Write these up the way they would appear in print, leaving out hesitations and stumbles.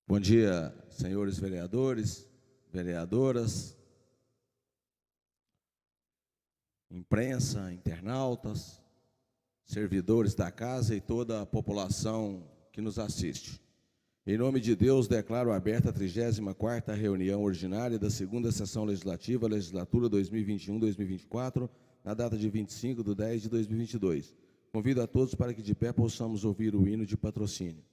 Bom dia, senhores vereadores, vereadoras, imprensa, internautas, servidores da casa e toda a população que nos assiste. Em nome de Deus, declaro aberta a 34ª reunião ordinária da segunda sessão legislativa, legislatura 2021-2024, na data de 25/10/2022. Convido a todos para que de pé possamos ouvir o hino de patrocínio.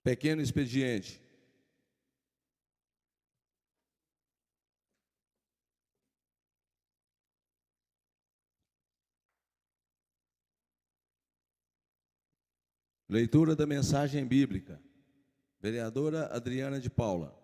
Pequeno expediente. Leitura da mensagem bíblica. Vereadora Adriana de Paula.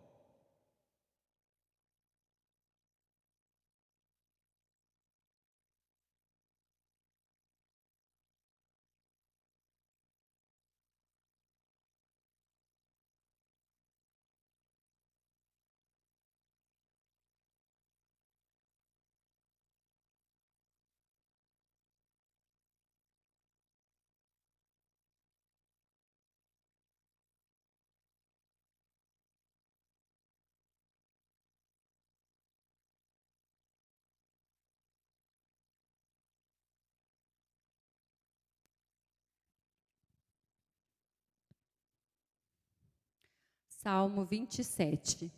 Salmo 27.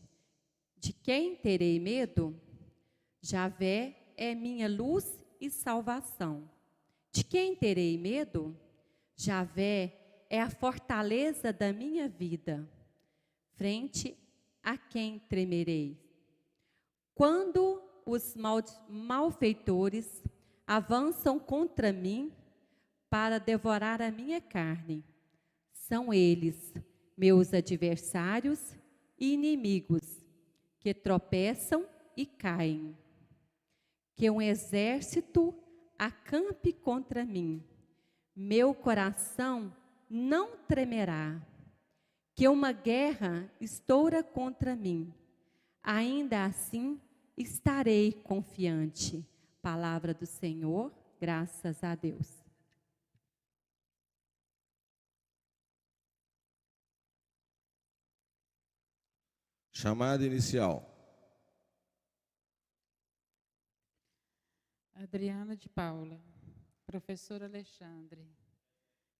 De quem terei medo? Javé é minha luz e salvação. De quem terei medo? Javé é a fortaleza da minha vida. Frente a quem tremerei? Quando os malfeitores avançam contra mim para devorar a minha carne, são eles meus adversários e inimigos, que tropeçam e caem. Que um exército acampe contra mim, meu coração não tremerá. Que uma guerra estoura contra mim, ainda assim estarei confiante. Palavra do Senhor, graças a Deus. Chamada inicial. Adriana de Paula, professor Alexandre,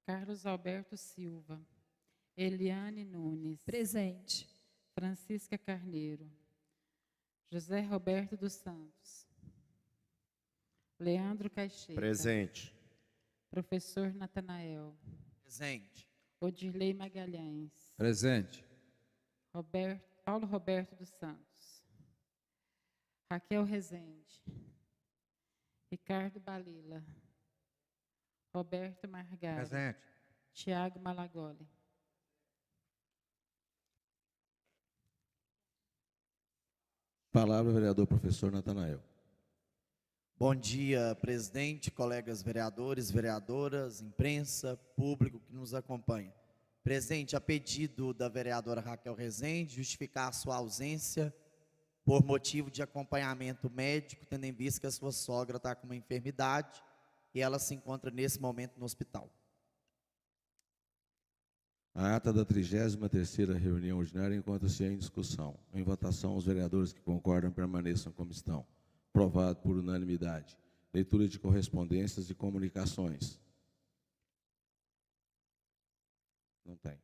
Carlos Alberto Silva, Eliane Nunes. Presente. Francisca Carneiro, José Roberto dos Santos, Leandro Caixeira. Presente. Professor Natanael. Presente. Odirley Magalhães. Presente. Paulo Roberto dos Santos. Raquel Rezende. Ricardo Balila. Roberto Margari. Presente. Tiago Malagoli. Palavra, vereador professor Natanael. Bom dia, presidente, colegas vereadores, vereadoras, imprensa, público que nos acompanha. Presente, a pedido da vereadora Raquel Rezende, justificar a sua ausência por motivo de acompanhamento médico, tendo em vista que a sua sogra está com uma enfermidade e ela se encontra nesse momento no hospital. A ata da 33ª reunião ordinária encontra-se em discussão. Em votação, os vereadores que concordam permaneçam como estão. Aprovado por unanimidade. Leitura de correspondências e comunicações. Não tem.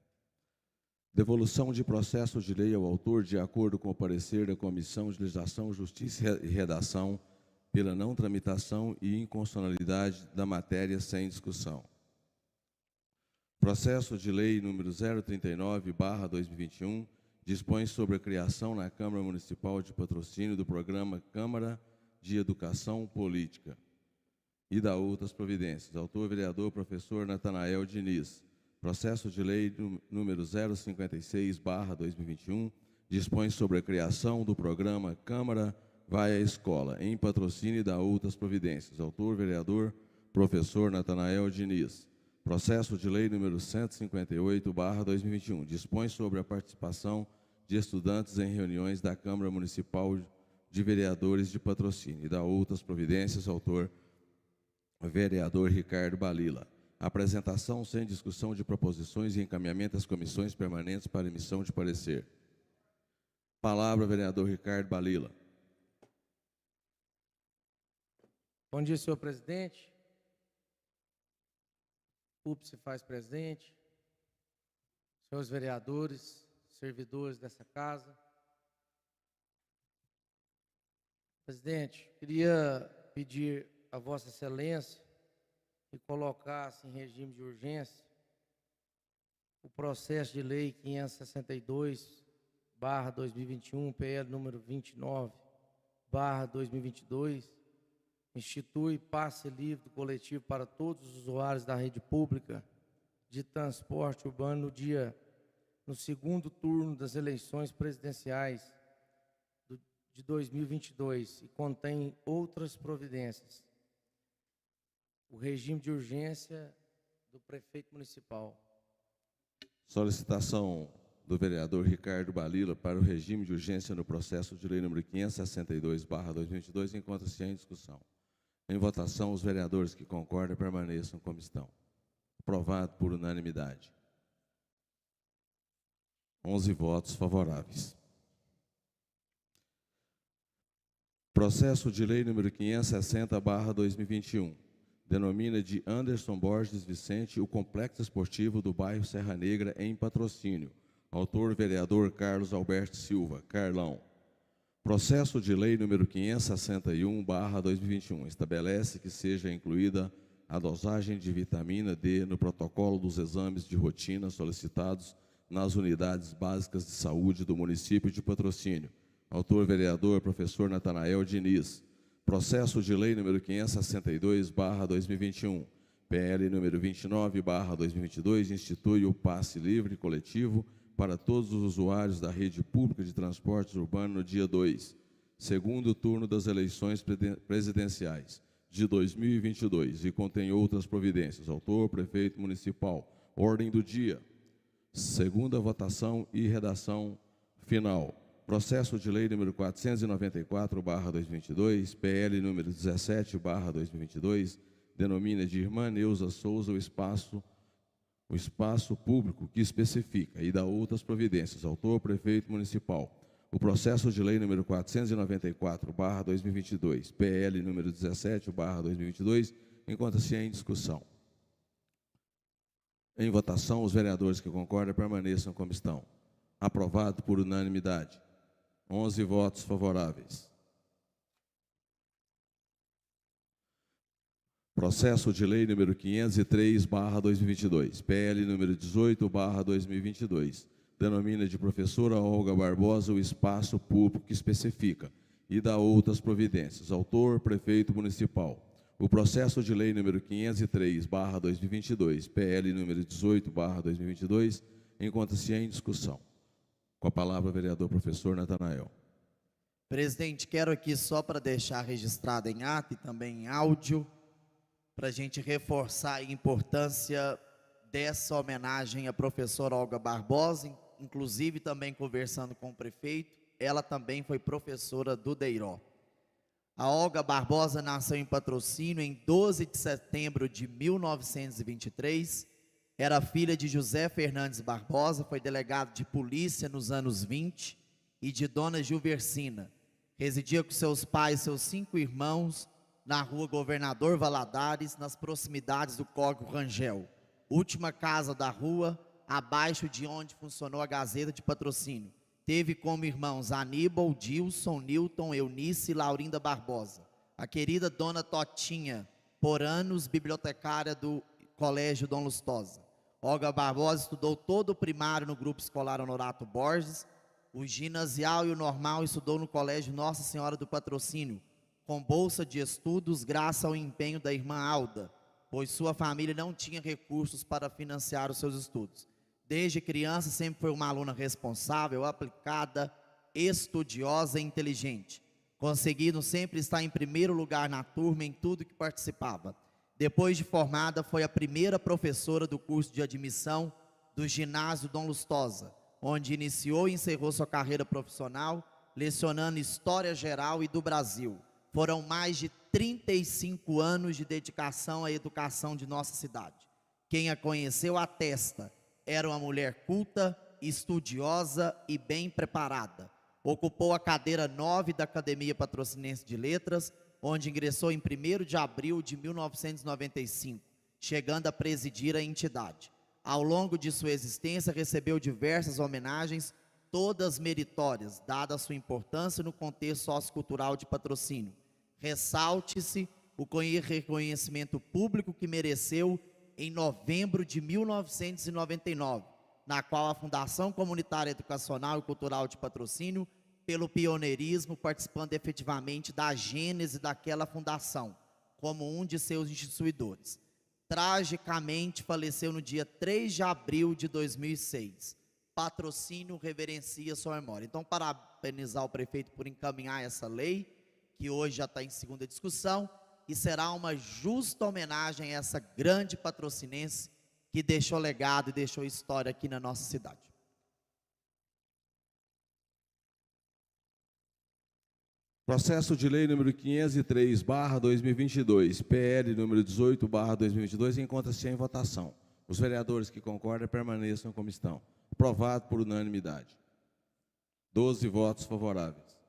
Devolução de processo de lei ao autor de acordo com o parecer da Comissão de Legislação, Justiça e Redação pela não tramitação e inconstitucionalidade da matéria sem discussão. Processo de lei número 039/2021 dispõe sobre a criação na Câmara Municipal de Patrocínio do programa Câmara de Educação Política e da outras providências. Autor, vereador professor Natanael Diniz. Processo de lei número 056/2021 dispõe sobre a criação do programa Câmara Vai à Escola, em patrocínio e da outras providências. Autor, vereador professor Natanael Diniz. Processo de lei número 158/2021 dispõe sobre a participação de estudantes em reuniões da Câmara Municipal de Vereadores de Patrocínio e da outras providências. Autor, vereador Ricardo Balila. Apresentação sem discussão de proposições e encaminhamento às comissões permanentes para emissão de parecer. Palavra, vereador Ricardo Balila. Bom dia, senhor presidente. PUP se faz presente. Senhores vereadores, servidores dessa casa. Presidente, queria pedir a Vossa Excelência que colocasse em regime de urgência o processo de lei 562/2021, PL número 29/2022, institui passe livre do coletivo para todos os usuários da rede pública de transporte urbano no segundo turno das eleições presidenciais de 2022 e contém outras providências. O regime de urgência do prefeito municipal. Solicitação do vereador Ricardo Balila para o regime de urgência no processo de lei número 562/2022 encontra-se em discussão. Em votação, os vereadores que concordam permaneçam como estão. Aprovado por unanimidade. 11 votos favoráveis. Processo de lei número 560/2021. Denomina de Anderson Borges Vicente o Complexo Esportivo do bairro Serra Negra em Patrocínio. Autor, vereador Carlos Alberto Silva, Carlão. Processo de lei número 561/2021. Estabelece que seja incluída a dosagem de vitamina D no protocolo dos exames de rotina solicitados nas unidades básicas de saúde do município de Patrocínio. Autor, vereador professor Natanael Diniz. Processo de lei número 562/2021, PL número 29/2022, institui o passe livre coletivo para todos os usuários da rede pública de transportes urbanos no dia 2, segundo turno das eleições presidenciais de 2022 e contém outras providências. Autor, prefeito municipal. Ordem do dia. Segunda votação e redação final. Processo de lei número 494/2022, PL número 17/2022, denomina de Irmã Neuza Souza o espaço público que especifica e dá outras providências. Autor, prefeito municipal. O processo de lei número 494/2022, PL número 17/2022, encontra-se em discussão. Em votação, os vereadores que concordam permaneçam como estão. Aprovado por unanimidade. 11 votos favoráveis. Processo de lei número 503/2022, PL número 18/2022, denomina de professora Olga Barbosa o espaço público que especifica e dá outras providências. Autor, prefeito municipal. O processo de lei número 503/2022, PL número 18/2022, encontra-se em discussão. Com a palavra, o vereador professor Natanael. Presidente, quero aqui só para deixar registrado em ato e também em áudio, para a gente reforçar a importância dessa homenagem à professora Olga Barbosa, inclusive também conversando com o prefeito, ela também foi professora do DEIRÓ. A Olga Barbosa nasceu em Patrocínio em 12 de setembro de 1923, era filha de José Fernandes Barbosa, foi delegado de polícia nos anos 20, e de Dona Gilversina. Residia com seus pais e seus 5 irmãos na rua Governador Valadares, nas proximidades do Córrego Rangel, última casa da rua, abaixo de onde funcionou a Gazeta de Patrocínio. Teve como irmãos Aníbal, Dilson, Newton, Eunice e Laurinda Barbosa. A querida Dona Totinha, por anos bibliotecária do Colégio Dom Lustosa. Olga Barbosa estudou todo o primário no Grupo Escolar Honorato Borges, o ginasial e o normal estudou no Colégio Nossa Senhora do Patrocínio, com bolsa de estudos graças ao empenho da irmã Alda, pois sua família não tinha recursos para financiar os seus estudos. Desde criança sempre foi uma aluna responsável, aplicada, estudiosa e inteligente, conseguindo sempre estar em primeiro lugar na turma em tudo que participava. Depois de formada, foi a primeira professora do curso de admissão do ginásio Dom Lustosa, onde iniciou e encerrou sua carreira profissional, lecionando História Geral e do Brasil. Foram mais de 35 anos de dedicação à educação de nossa cidade. Quem a conheceu atesta, era uma mulher culta, estudiosa e bem preparada. Ocupou a cadeira 9 da Academia Patrocinense de Letras, onde ingressou em 1º de abril de 1995, chegando a presidir a entidade. Ao longo de sua existência, recebeu diversas homenagens, todas meritórias, dada a sua importância no contexto sociocultural de Patrocínio. Ressalte-se o reconhecimento público que mereceu em novembro de 1999, na qual a Fundação Comunitária Educacional e Cultural de Patrocínio, pelo pioneirismo, participando efetivamente da gênese daquela fundação, como um de seus instituidores. Tragicamente faleceu no dia 3 de abril de 2006. Patrocínio reverencia sua memória. Então, parabenizar o prefeito por encaminhar essa lei, que hoje já está em segunda discussão, e será uma justa homenagem a essa grande patrocinense que deixou legado e deixou história aqui na nossa cidade. Processo de lei número 503/2022, PL número 18/2022, encontra-se em votação. Os vereadores que concordam permaneçam como estão. Aprovado por unanimidade. 12 votos favoráveis.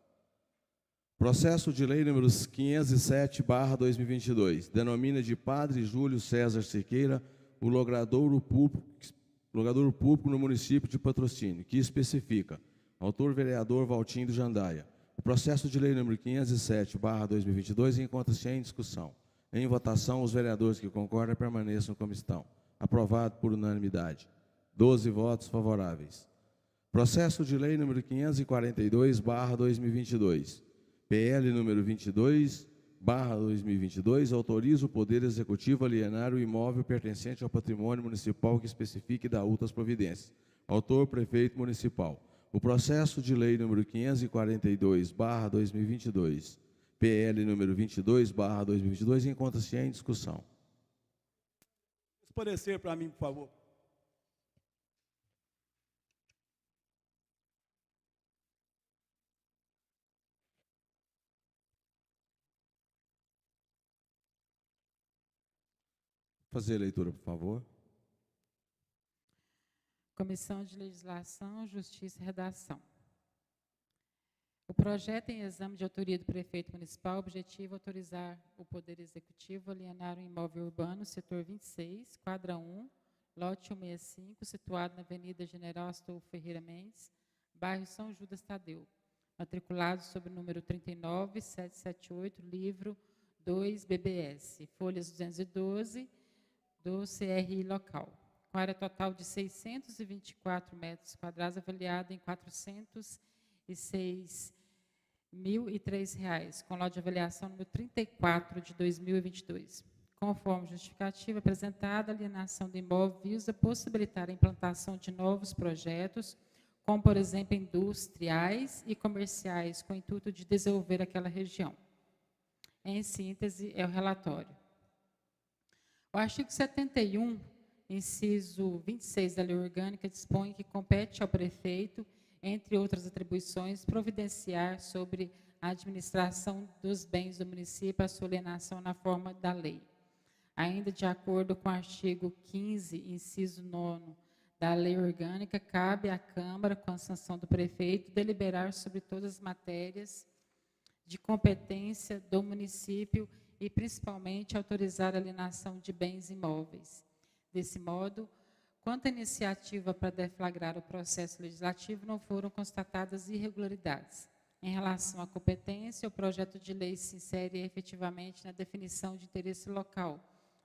Processo de lei número 507/2022, denomina de Padre Júlio César Siqueira o logradouro público no município de Patrocínio, que especifica. Autor, vereador Valtinho do Jandaia. O processo de lei número 507/2022 encontra-se em discussão. Em votação, os vereadores que concordam permaneçam como estão. Aprovado por unanimidade. 12 votos favoráveis. Processo de lei número 542/2022. PL número 22/2022, autoriza o Poder Executivo a alienar o imóvel pertencente ao patrimônio municipal que especifique e dá outras providências. Autor, prefeito municipal. O processo de lei número 542/2022, PL número 22/2022, encontra-se em discussão. Parecer para mim, por favor. Fazer a leitura, por favor. Comissão de Legislação, Justiça e Redação. O projeto em exame de autoria do prefeito municipal objetiva autorizar o Poder Executivo a alienar um imóvel urbano, setor 26, quadra 1, lote 165, situado na Avenida General Astolfo Ferreira Mendes, bairro São Judas Tadeu, matriculado sob o número 39778, livro 2 BBS, folhas 212 do CRI local, com área total de 624 metros quadrados, avaliada em R$ 406.003, com lote de avaliação número 34 de 2022. Conforme justificativa apresentada, a alienação do imóvel visa possibilitar a implantação de novos projetos, como, por exemplo, industriais e comerciais, com o intuito de desenvolver aquela região. Em síntese, é o relatório. O artigo 71, inciso 26 da Lei Orgânica, dispõe que compete ao prefeito, entre outras atribuições, providenciar sobre a administração dos bens do município a sua alienação na forma da lei. Ainda de acordo com o artigo 15, inciso 9 da Lei Orgânica, cabe à Câmara, com a sanção do prefeito, deliberar sobre todas as matérias de competência do município e, principalmente, autorizar a alienação de bens imóveis. Desse modo, quanto à iniciativa para deflagrar o processo legislativo, não foram constatadas irregularidades. Em relação à competência, o projeto de lei se insere efetivamente na definição de interesse local,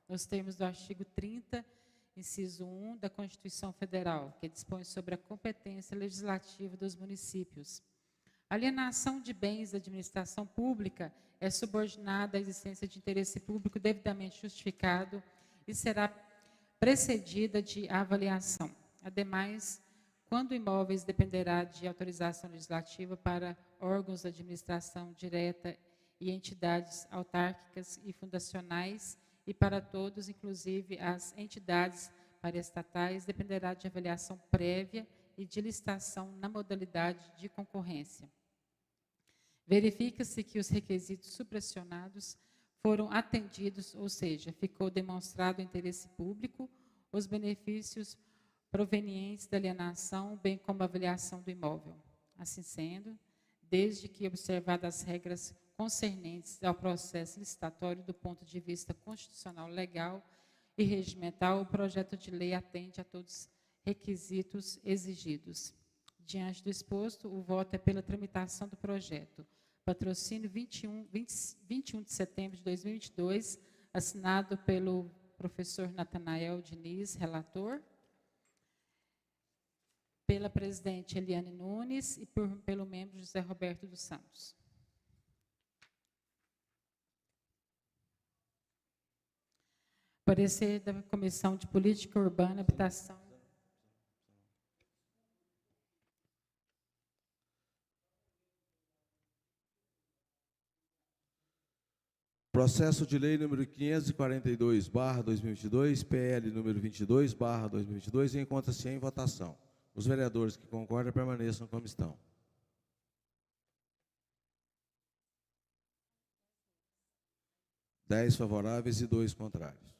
nos termos do artigo 30, inciso 1 da Constituição Federal, que dispõe sobre a competência legislativa dos municípios. A alienação de bens da administração pública é subordinada à existência de interesse público devidamente justificado e será precedida de avaliação. Ademais, quando o imóveis dependerá de autorização legislativa para órgãos de administração direta e entidades autárquicas e fundacionais, e para todos, inclusive as entidades paraestatais, dependerá de avaliação prévia e de licitação na modalidade de concorrência. Verifica-se que os requisitos supressionados foram atendidos, ou seja, ficou demonstrado o interesse público, os benefícios provenientes da alienação, bem como a avaliação do imóvel. Assim sendo, desde que observadas as regras concernentes ao processo licitatório do ponto de vista constitucional, legal e regimental, o projeto de lei atende a todos os requisitos exigidos. Diante do exposto, o voto é pela tramitação do projeto. Patrocínio 21 de setembro de 2022, assinado pelo professor Natanael Diniz, relator, pela presidente Eliane Nunes e pelo membro José Roberto dos Santos. Parecer da Comissão de Política Urbana, Habitação. Processo de lei número 542/2022, PL número 22/2022, encontra-se em votação. Os vereadores que concordam permaneçam como estão. Dez favoráveis e 2 contrários.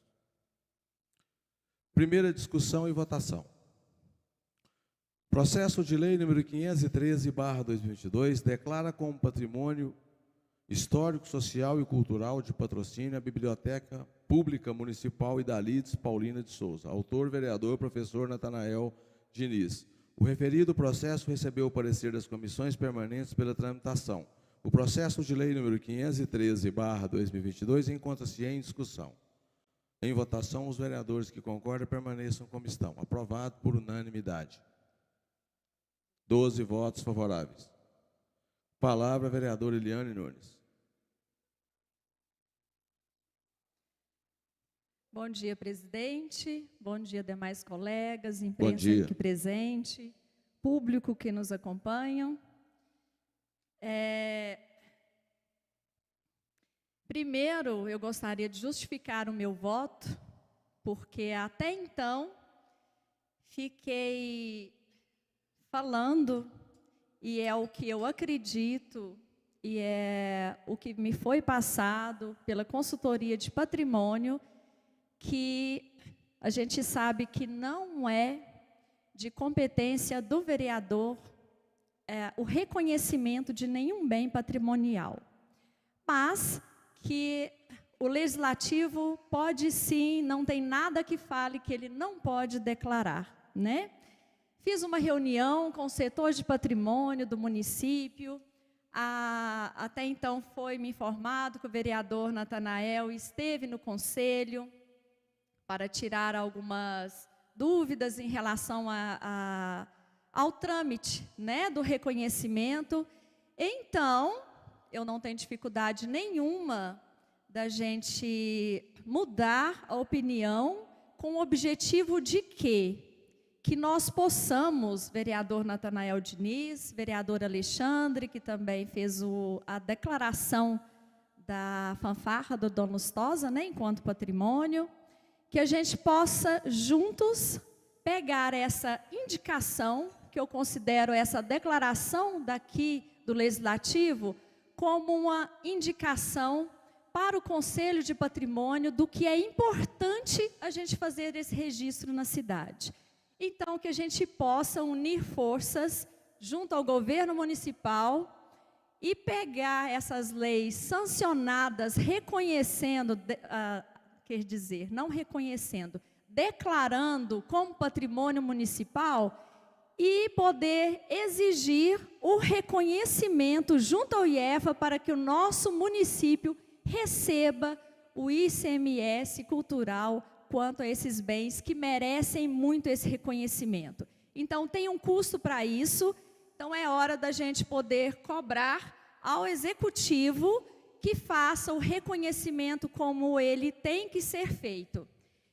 Primeira discussão e votação. Processo de lei número 513/2022 declara como patrimônio histórico, social e cultural de Patrocínio a Biblioteca Pública Municipal Idalides Paulina de Souza. Autor, vereador, professor Natanael Diniz. O referido processo recebeu o parecer das comissões permanentes pela tramitação. O processo de lei número 513/2022 encontra-se em discussão. Em votação, os vereadores que concordam permaneçam como estão. Aprovado por unanimidade. 12 votos favoráveis. Palavra, vereadora Eliane Nunes. Bom dia, presidente. Bom dia, demais colegas, imprensa aqui presente, público que nos acompanham. Primeiro, eu gostaria de justificar o meu voto, porque até então fiquei falando, e é o que eu acredito, e é o que me foi passado pela consultoria de patrimônio, que a gente sabe que não é de competência do vereador o reconhecimento de nenhum bem patrimonial, mas que o legislativo pode sim, não tem nada que fale que ele não pode declarar, né? Fiz uma reunião com o setor de patrimônio do município. Até então foi me informado que o vereador Natanael esteve no conselho para tirar algumas dúvidas em relação ao trâmite, né, do reconhecimento. Então, eu não tenho dificuldade nenhuma da gente mudar a opinião com o objetivo de quê? Que nós possamos, vereador Natanael Diniz, vereador Alexandre, que também fez a declaração da fanfarra do Dom Lustosa, né, enquanto patrimônio, que a gente possa juntos pegar essa indicação, que eu considero essa declaração daqui do Legislativo, como uma indicação para o Conselho de Patrimônio do que é importante a gente fazer esse registro na cidade. Então, que a gente possa unir forças junto ao governo municipal e pegar essas leis sancionadas, reconhecendo, quer dizer, não reconhecendo, declarando como patrimônio municipal e poder exigir o reconhecimento junto ao IEFA para que o nosso município receba o ICMS cultural quanto a esses bens que merecem muito esse reconhecimento. Então, tem um custo para isso, então é hora da gente poder cobrar ao Executivo que faça o reconhecimento como ele tem que ser feito.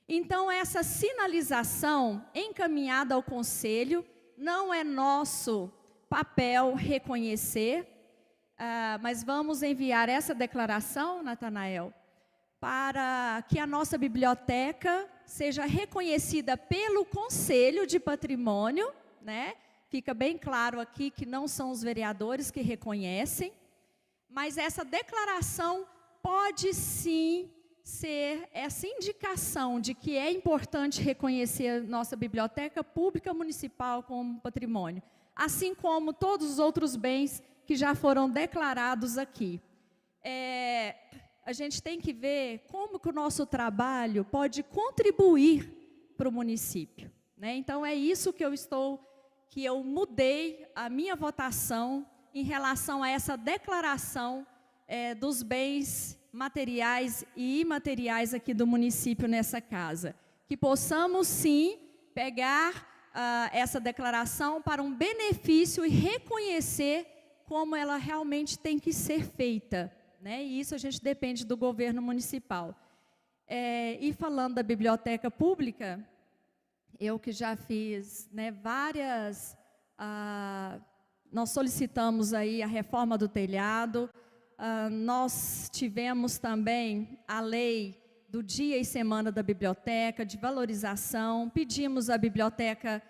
Então, essa sinalização encaminhada ao Conselho, não é nosso papel reconhecer, mas vamos enviar essa declaração, Natanael, para que a nossa biblioteca seja reconhecida pelo Conselho de Patrimônio, né? Fica bem claro aqui que não são os vereadores que reconhecem, mas essa declaração pode sim ser essa indicação de que é importante reconhecer a nossa biblioteca pública municipal como patrimônio, assim como todos os outros bens que já foram declarados aqui. A gente tem que ver como que o nosso trabalho pode contribuir para o município, né? Então, é isso que eu mudei a minha votação em relação a essa declaração dos bens materiais e imateriais aqui do município nessa casa. Que possamos, sim, pegar essa declaração para um benefício e reconhecer como ela realmente tem que ser feita, né? E isso a gente depende do governo municipal. E falando da biblioteca pública, eu que já fiz, né, nós solicitamos aí a reforma do telhado, nós tivemos também a lei do dia e semana da biblioteca, de valorização, pedimos a biblioteca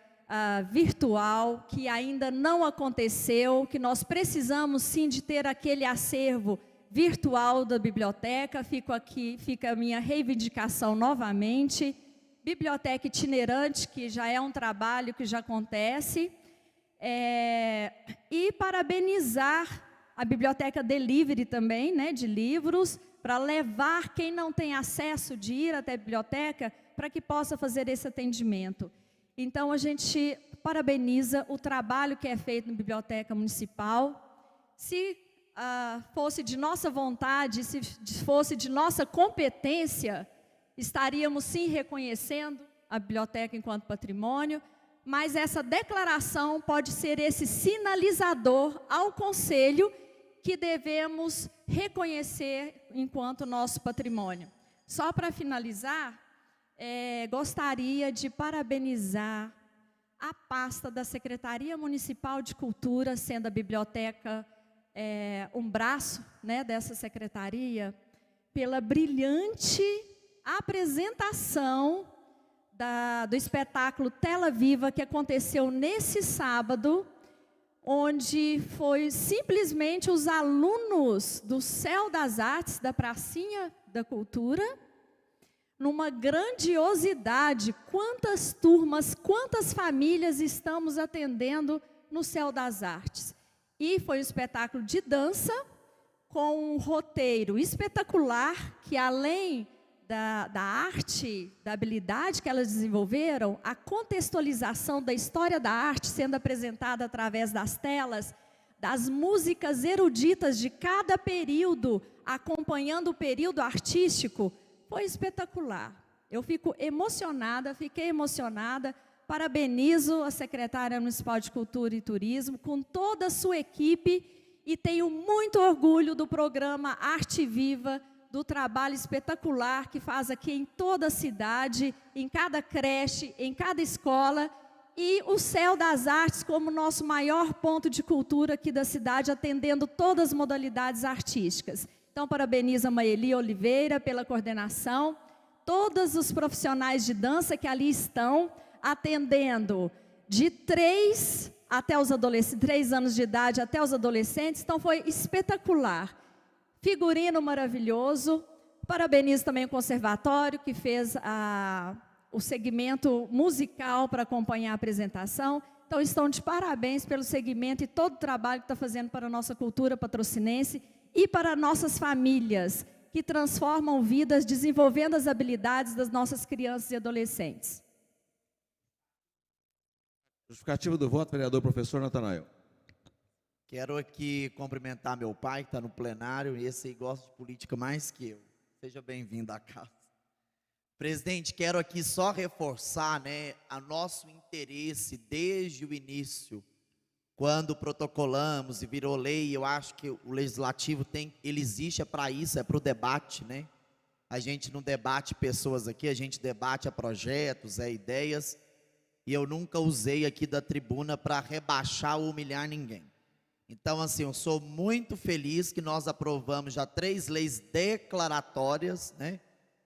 virtual, que ainda não aconteceu, que nós precisamos sim de ter aquele acervo virtual da biblioteca. Fica a minha reivindicação novamente. Biblioteca itinerante, que já é um trabalho que já acontece. E parabenizar a biblioteca delivery também, né, de livros, para levar quem não tem acesso de ir até a biblioteca, para que possa fazer esse atendimento. Então, a gente parabeniza o trabalho que é feito na Biblioteca Municipal. Se fosse de nossa vontade, se fosse de nossa competência, estaríamos sim reconhecendo a biblioteca enquanto patrimônio, mas essa declaração pode ser esse sinalizador ao Conselho que devemos reconhecer enquanto nosso patrimônio. Só para finalizar, gostaria de parabenizar a pasta da Secretaria Municipal de Cultura, sendo a biblioteca um braço, né, dessa secretaria, pela brilhante apresentação do espetáculo Tela Viva, que aconteceu nesse sábado, onde foi simplesmente os alunos do Céu das Artes, da Pracinha da Cultura, numa grandiosidade, quantas turmas, quantas famílias estamos atendendo no Céu das Artes. E foi um espetáculo de dança, com um roteiro espetacular, que além da arte, da habilidade que elas desenvolveram, a contextualização da história da arte sendo apresentada através das telas, das músicas eruditas de cada período, acompanhando o período artístico, foi espetacular. Eu fiquei emocionada, parabenizo a secretária municipal de Cultura e Turismo, com toda a sua equipe, e tenho muito orgulho do programa Arte Viva, do trabalho espetacular que faz aqui em toda a cidade, em cada creche, em cada escola, e o Céu das Artes como nosso maior ponto de cultura aqui da cidade, atendendo todas as modalidades artísticas. Então, parabenizo a Maeli Oliveira pela coordenação, todos os profissionais de dança que ali estão, atendendo de 3 anos de idade até os adolescentes. Então, foi espetacular. Figurino maravilhoso. Parabenizo também o conservatório que fez o segmento musical para acompanhar a apresentação. Então, estão de parabéns pelo segmento e todo o trabalho que está fazendo para a nossa cultura patrocinense e para nossas famílias, que transformam vidas, desenvolvendo as habilidades das nossas crianças e adolescentes. Justificativa do voto, vereador professor Natanael. Quero aqui cumprimentar meu pai, que está no plenário, e esse aí gosta de política mais que eu. Seja bem-vindo à casa. Presidente, quero aqui só reforçar, o nosso interesse desde o início, quando protocolamos e virou lei. Eu acho que o legislativo ele existe para isso, é para o debate, A gente não debate pessoas aqui, a gente debate projetos, ideias, e eu nunca usei aqui da tribuna para rebaixar ou humilhar ninguém. Então, assim, eu sou muito feliz que nós aprovamos já 3 leis declaratórias,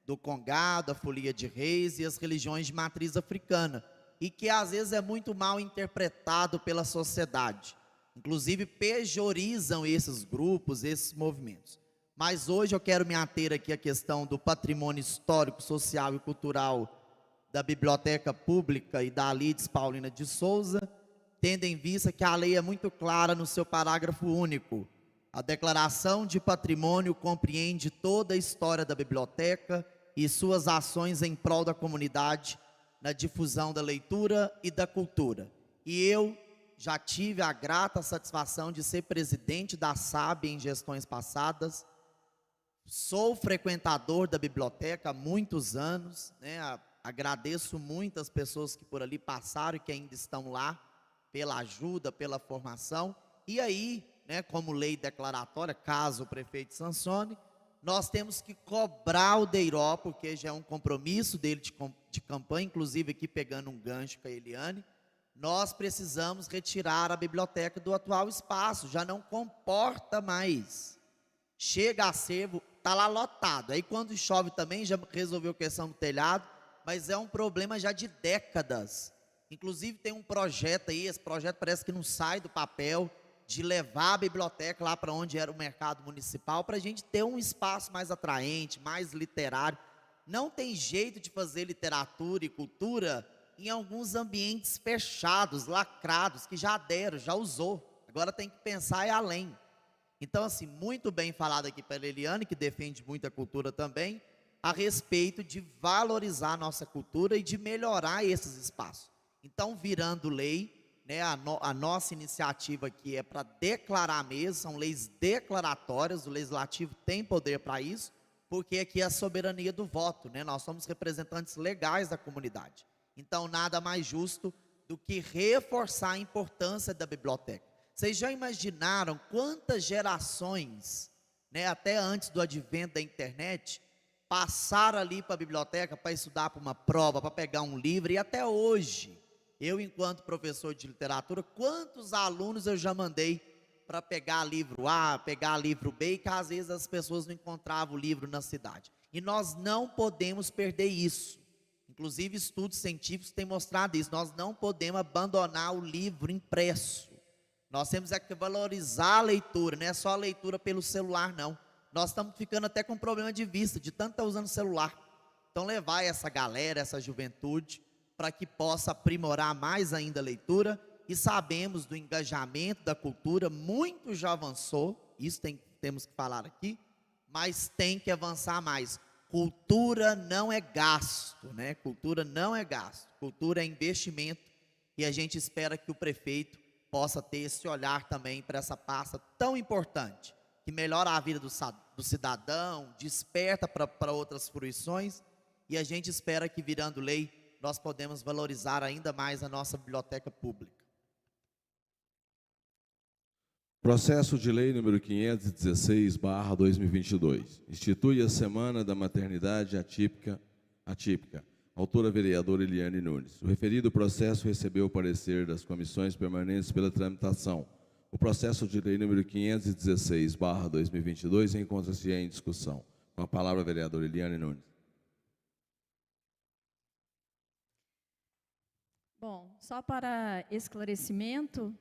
do Congado, a Folia de Reis e as religiões de matriz africana, e que às vezes é muito mal interpretado pela sociedade. Inclusive, pejorizam esses grupos, esses movimentos. Mas hoje eu quero me ater aqui à questão do patrimônio histórico, social e cultural da Biblioteca Pública e da Alides Paulina de Souza, tendo em vista que a lei é muito clara no seu parágrafo único. A declaração de patrimônio compreende toda a história da biblioteca e suas ações em prol da comunidade, na difusão da leitura e da cultura. E eu já tive a grata satisfação de ser presidente da SAB em gestões passadas. Sou frequentador da biblioteca há muitos anos, agradeço muito as pessoas que por ali passaram e que ainda estão lá, pela ajuda, pela formação. E aí, como lei declaratória, caso o prefeito sancione, nós temos que cobrar o DEIRO, porque já é um compromisso dele de campanha, inclusive aqui pegando um gancho com a Eliane, nós precisamos retirar a biblioteca do atual espaço, já não comporta mais. Chega acervo, está lá lotado. Aí quando chove também, já resolveu a questão do telhado, mas é um problema já de décadas. Inclusive tem um projeto aí, esse projeto parece que não sai do papel, de levar a biblioteca lá para onde era o mercado municipal, para a gente ter um espaço mais atraente, mais literário. Não tem jeito de fazer literatura e cultura em alguns ambientes fechados, lacrados, que já deram, já usou. Agora tem que pensar além. Então, assim, muito bem falado aqui pela Eliane, que defende muito a cultura também, a respeito de valorizar a nossa cultura e de melhorar esses espaços. Então, virando lei, a nossa iniciativa aqui é para declarar mesmo, são leis declaratórias, o legislativo tem poder para isso, porque aqui é a soberania do voto, nós somos representantes legais da comunidade. Então, nada mais justo do que reforçar a importância da biblioteca. Vocês já imaginaram quantas gerações, até antes do advento da internet, passaram ali para a biblioteca para estudar para uma prova, para pegar um livro, e até hoje, eu, enquanto professor de literatura, quantos alunos eu já mandei para pegar livro A, pegar livro B, e que às vezes as pessoas não encontravam o livro na cidade. E nós não podemos perder isso. Inclusive, estudos científicos têm mostrado isso. Nós não podemos abandonar o livro impresso. Nós temos que valorizar a leitura, não é só a leitura pelo celular, não. Nós estamos ficando até com problema de vista, de tanto estar usando celular. Então, levar essa galera, essa juventude, para que possa aprimorar mais ainda a leitura. E sabemos do engajamento da cultura, muito já avançou, isso temos que falar aqui, mas tem que avançar mais. Cultura não é gasto, né? Cultura não é gasto, cultura é investimento, e a gente espera que o prefeito possa ter esse olhar também para essa pasta tão importante, que melhora a vida do cidadão, desperta para outras fruições, e a gente espera que, virando lei, nós podemos valorizar ainda mais a nossa biblioteca pública. Processo de lei número 516/2022. Institui a Semana da Maternidade Atípica. Autora vereadora Eliane Nunes. O referido processo recebeu o parecer das comissões permanentes pela tramitação. O processo de lei número 516/2022 encontra-se em discussão. Com a palavra a vereadora Eliane Nunes. Bom, só para esclarecimento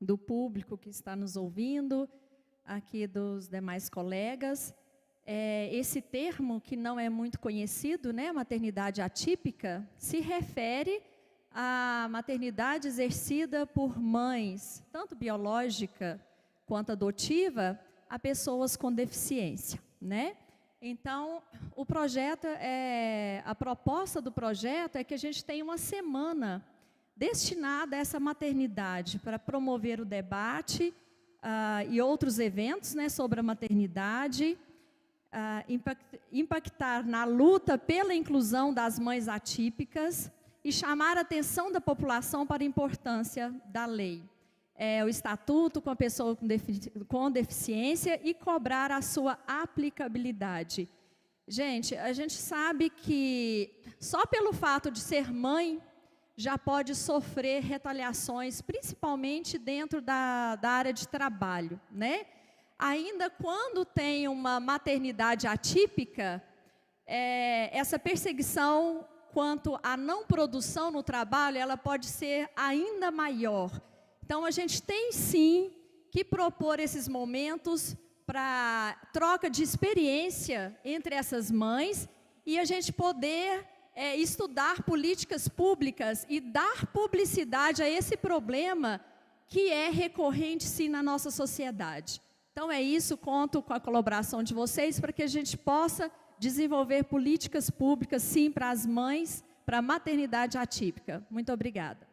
do público que está nos ouvindo, aqui dos demais colegas, esse termo que não é muito conhecido, né, maternidade atípica, se refere à maternidade exercida por mães, tanto biológica quanto adotiva, a pessoas com deficiência, né? Então, a proposta do projeto é que a gente tenha uma semana destinada a essa maternidade, para promover o debate e outros eventos, né, sobre a maternidade, impactar na luta pela inclusão das mães atípicas e chamar a atenção da população para a importância da lei. O estatuto com a pessoa com deficiência e cobrar a sua aplicabilidade. Gente, a gente sabe que só pelo fato de ser mãe, já pode sofrer retaliações, principalmente dentro da área de trabalho, né? Ainda quando tem uma maternidade atípica, essa perseguição quanto à não produção no trabalho, ela pode ser ainda maior. Então, a gente tem sim que propor esses momentos para troca de experiência entre essas mães e a gente poder estudar políticas públicas e dar publicidade a esse problema que é recorrente sim na nossa sociedade. Então é isso, conto com a colaboração de vocês para que a gente possa desenvolver políticas públicas sim para as mães, para a maternidade atípica. Muito obrigada.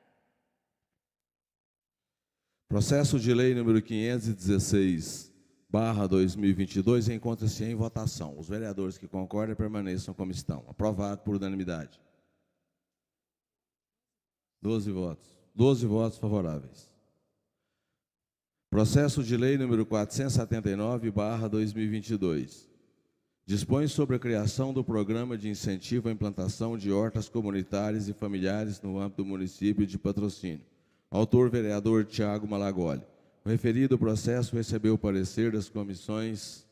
Processo de lei número 516/2022 encontra-se em votação. Os vereadores que concordam permaneçam como estão. Aprovado por unanimidade. 12 votos. 12 votos favoráveis. Processo de lei número 479/2022. Dispõe sobre a criação do programa de incentivo à implantação de hortas comunitárias e familiares no âmbito do município de Patrocínio. Autor, vereador Tiago Malagoli. O referido processo recebeu o parecer das comissões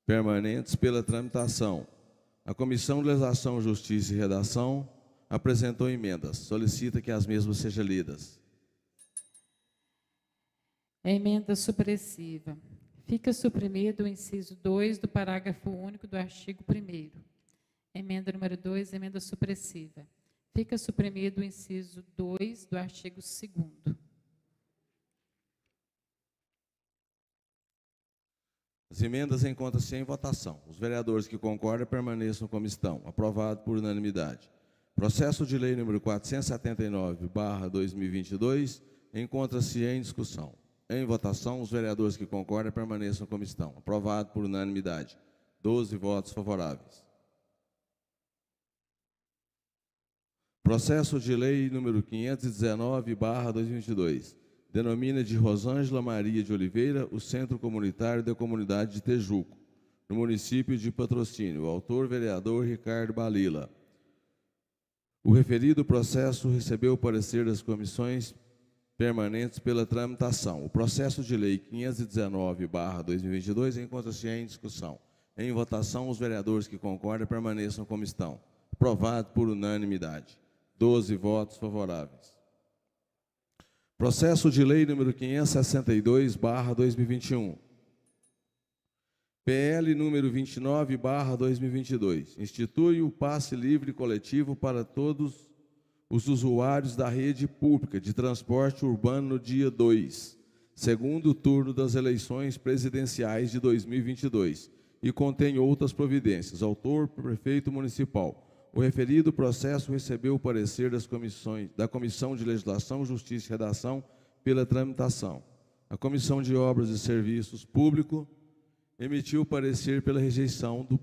permanentes pela tramitação. A Comissão de Legislação, Justiça e Redação apresentou emendas. Solicita que as mesmas sejam lidas. Emenda supressiva. Fica suprimido o inciso 2 do parágrafo único do artigo 1º. Emenda número 2, emenda supressiva. Fica suprimido o inciso 2 do artigo 2º. As emendas encontram-se em votação. Os vereadores que concordam permaneçam como estão. Aprovado por unanimidade. Processo de lei número 479/2022 encontra-se em discussão. Em votação, os vereadores que concordam permaneçam como estão. Aprovado por unanimidade. 12 votos favoráveis. Processo de lei número 519/2022. Denomina de Rosângela Maria de Oliveira o Centro Comunitário da Comunidade de Tejuco, no município de Patrocínio. Autor, vereador Ricardo Balila. O referido processo recebeu o parecer das comissões permanentes pela tramitação. O processo de lei 519/2022 encontra-se em discussão. Em votação, os vereadores que concordam permaneçam como estão. Aprovado por unanimidade. 12 votos favoráveis. Processo de lei número 562/2021. PL número 29/2022. Institui o passe livre coletivo para todos os usuários da rede pública de transporte urbano no dia 2, segundo turno das eleições presidenciais de 2022, e contém outras providências. Autor, prefeito municipal. O referido processo recebeu o parecer da Comissão de Legislação, Justiça e Redação pela tramitação. A Comissão de Obras e Serviços Públicos emitiu parecer pela rejeição do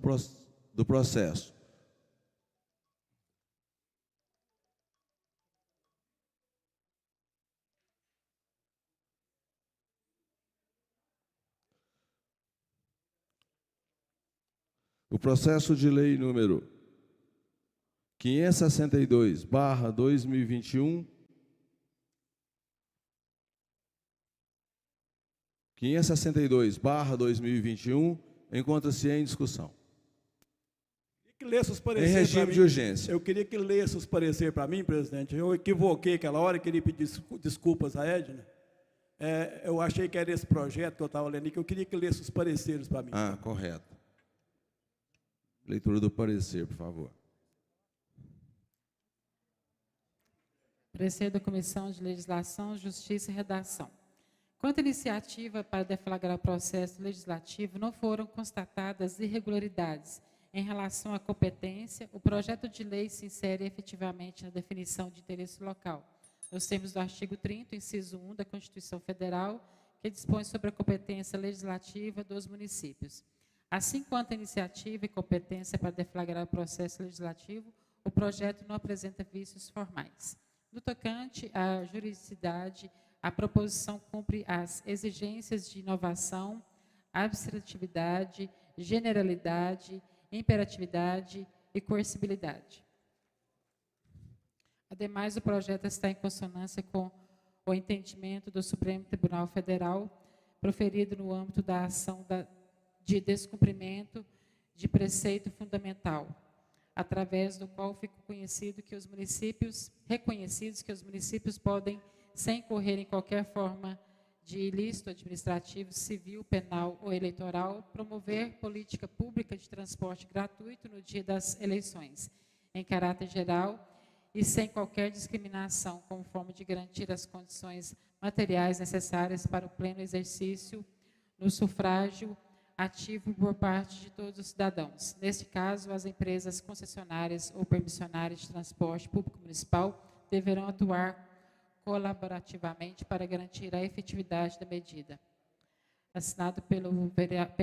processo. O processo de lei número 562/2021, 562/2021, encontra-se em discussão. Que lesse os pareceres em regime de urgência. Eu queria que lesse os pareceres para mim, presidente. Eu equivoquei aquela hora, queria pedir desculpas a Edna. Eu achei que era esse projeto que eu estava lendo, que eu queria que lesse os pareceres para mim. Ah, correto. Leitura do parecer, por favor. Parecer da Comissão de Legislação, Justiça e Redação. Quanto à iniciativa para deflagrar o processo legislativo, não foram constatadas irregularidades em relação à competência. O projeto de lei se insere efetivamente na definição de interesse local, nos termos do artigo 30, inciso 1 da Constituição Federal, que dispõe sobre a competência legislativa dos municípios. Assim quanto a iniciativa e competência para deflagrar o processo legislativo, o projeto não apresenta vícios formais. No tocante à juridicidade, a proposição cumpre as exigências de inovação, abstratividade, generalidade, imperatividade e coercibilidade. Ademais, o projeto está em consonância com o entendimento do Supremo Tribunal Federal, proferido no âmbito da ação de descumprimento de preceito fundamental, através do qual fica reconhecido que os municípios podem, sem incorrer em qualquer forma de ilícito administrativo, civil, penal ou eleitoral, promover política pública de transporte gratuito no dia das eleições, em caráter geral e sem qualquer discriminação, como forma de garantir as condições materiais necessárias para o pleno exercício no sufrágio ativo por parte de todos os cidadãos. Neste caso, as empresas concessionárias ou permissionárias de transporte público municipal deverão atuar colaborativamente para garantir a efetividade da medida. Assinado pelo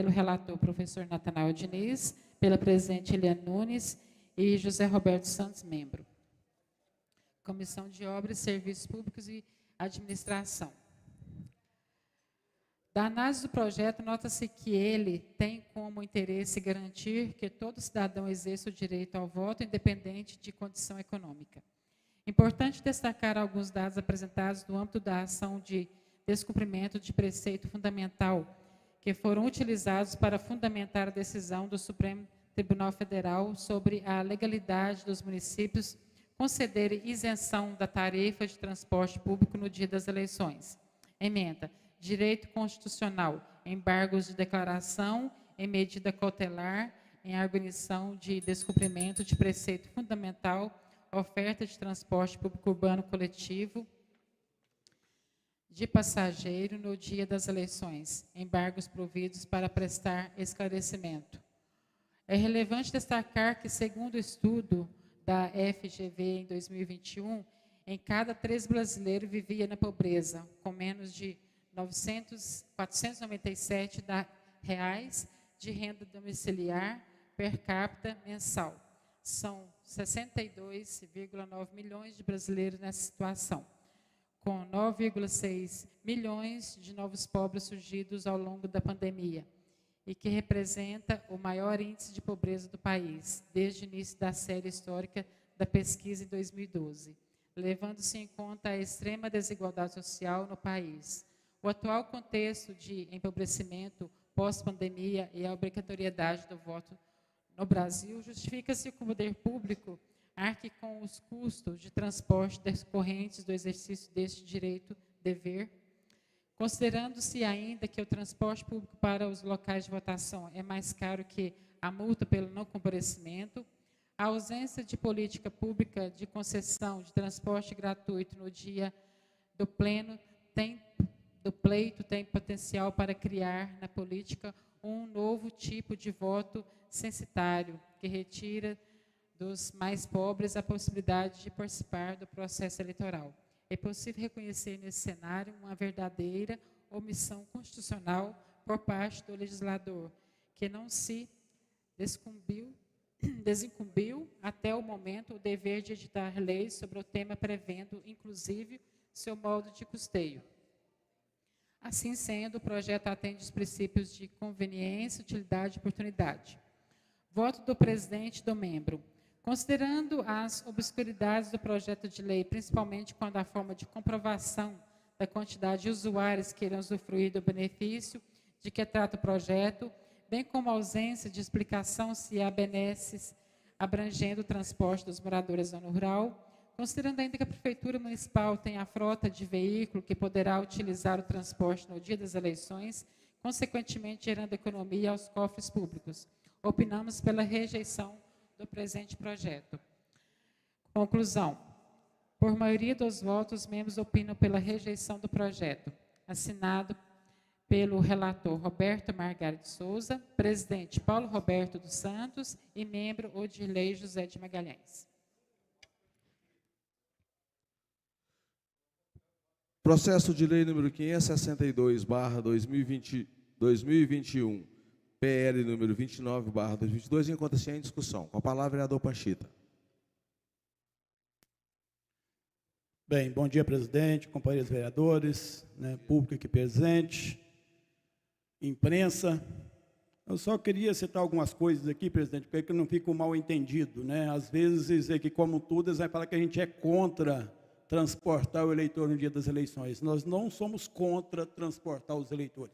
relator, professor Natanael Diniz, pela presidente Eliane Nunes e José Roberto Santos, membro. Comissão de Obras, Serviços Públicos e Administração. Da análise do projeto, nota-se que ele tem como interesse garantir que todo cidadão exerça o direito ao voto, independente de condição econômica. Importante destacar alguns dados apresentados no âmbito da ação de descumprimento de preceito fundamental, que foram utilizados para fundamentar a decisão do Supremo Tribunal Federal sobre a legalidade dos municípios concederem isenção da tarifa de transporte público no dia das eleições. Emenda. Direito constitucional, embargos de declaração em medida cautelar, em arguição de descumprimento de preceito fundamental, oferta de transporte público urbano coletivo de passageiro no dia das eleições, embargos providos para prestar esclarecimento. É relevante destacar que, segundo o estudo da FGV em 2021, em cada 3 brasileiros vivia na pobreza, com menos de 497 reais de renda domiciliar per capita mensal. São 62,9 milhões de brasileiros nessa situação, com 9,6 milhões de novos pobres surgidos ao longo da pandemia, e que representa o maior índice de pobreza do país, desde o início da série histórica da pesquisa em 2012, levando-se em conta a extrema desigualdade social no país. O atual contexto de empobrecimento pós-pandemia e a obrigatoriedade do voto no Brasil justifica-se que o poder público arque com os custos de transporte decorrentes do exercício deste direito-dever, Considerando-se ainda que o transporte público para os locais de votação é mais caro que a multa pelo não comparecimento, a ausência de política pública de concessão de transporte gratuito no dia do pleito tem potencial para criar na política um novo tipo de voto censitário, que retira dos mais pobres a possibilidade de participar do processo eleitoral. É possível reconhecer nesse cenário uma verdadeira omissão constitucional por parte do legislador, que não se desincumbiu até o momento o dever de editar leis sobre o tema, prevendo, inclusive, seu modo de custeio. Assim sendo, o projeto atende os princípios de conveniência, utilidade e oportunidade. Voto do presidente e do membro. Considerando as obscuridades do projeto de lei, principalmente quando a forma de comprovação da quantidade de usuários que irão usufruir do benefício de que trata o projeto, bem como a ausência de explicação se há benesses abrangendo o transporte dos moradores da zona rural, considerando ainda que a Prefeitura Municipal tem a frota de veículo que poderá utilizar o transporte no dia das eleições, consequentemente gerando economia aos cofres públicos, opinamos pela rejeição do presente projeto. Conclusão. Por maioria dos votos, os membros opinam pela rejeição do projeto. Assinado pelo relator Roberto Margari de Souza, presidente Paulo Roberto dos Santos e membro Odirley José de Magalhães. Processo de lei número 562/2021, PL número 29/2022, encontra-se em discussão. Com a palavra, vereador Pachita. Bem, bom dia, presidente, companheiros vereadores, público aqui presente, imprensa. Eu só queria citar algumas coisas aqui, presidente, para que não fique um mal entendido, Às vezes, aqui, como tudo, eles vão falar que a gente é contra transportar o eleitor no dia das eleições. Nós não somos contra transportar os eleitores.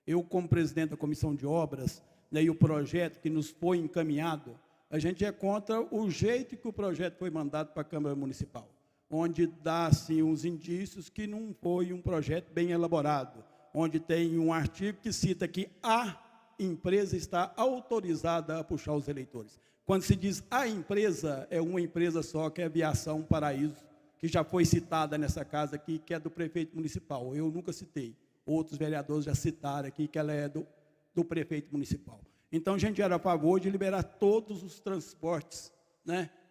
Eu, como presidente da Comissão de Obras, e o projeto que nos foi encaminhado, a gente é contra o jeito que o projeto foi mandado para a Câmara Municipal, onde dá, assim, uns indícios que não foi um projeto bem elaborado, onde tem um artigo que cita que a empresa está autorizada a puxar os eleitores. Quando se diz a empresa, é uma empresa só, que é a Aviação Paraíso, que já foi citada nessa casa aqui, que é do prefeito municipal. Eu nunca citei. Outros vereadores já citaram aqui que ela é do prefeito municipal. Então, a gente era a favor de liberar todos os transportes,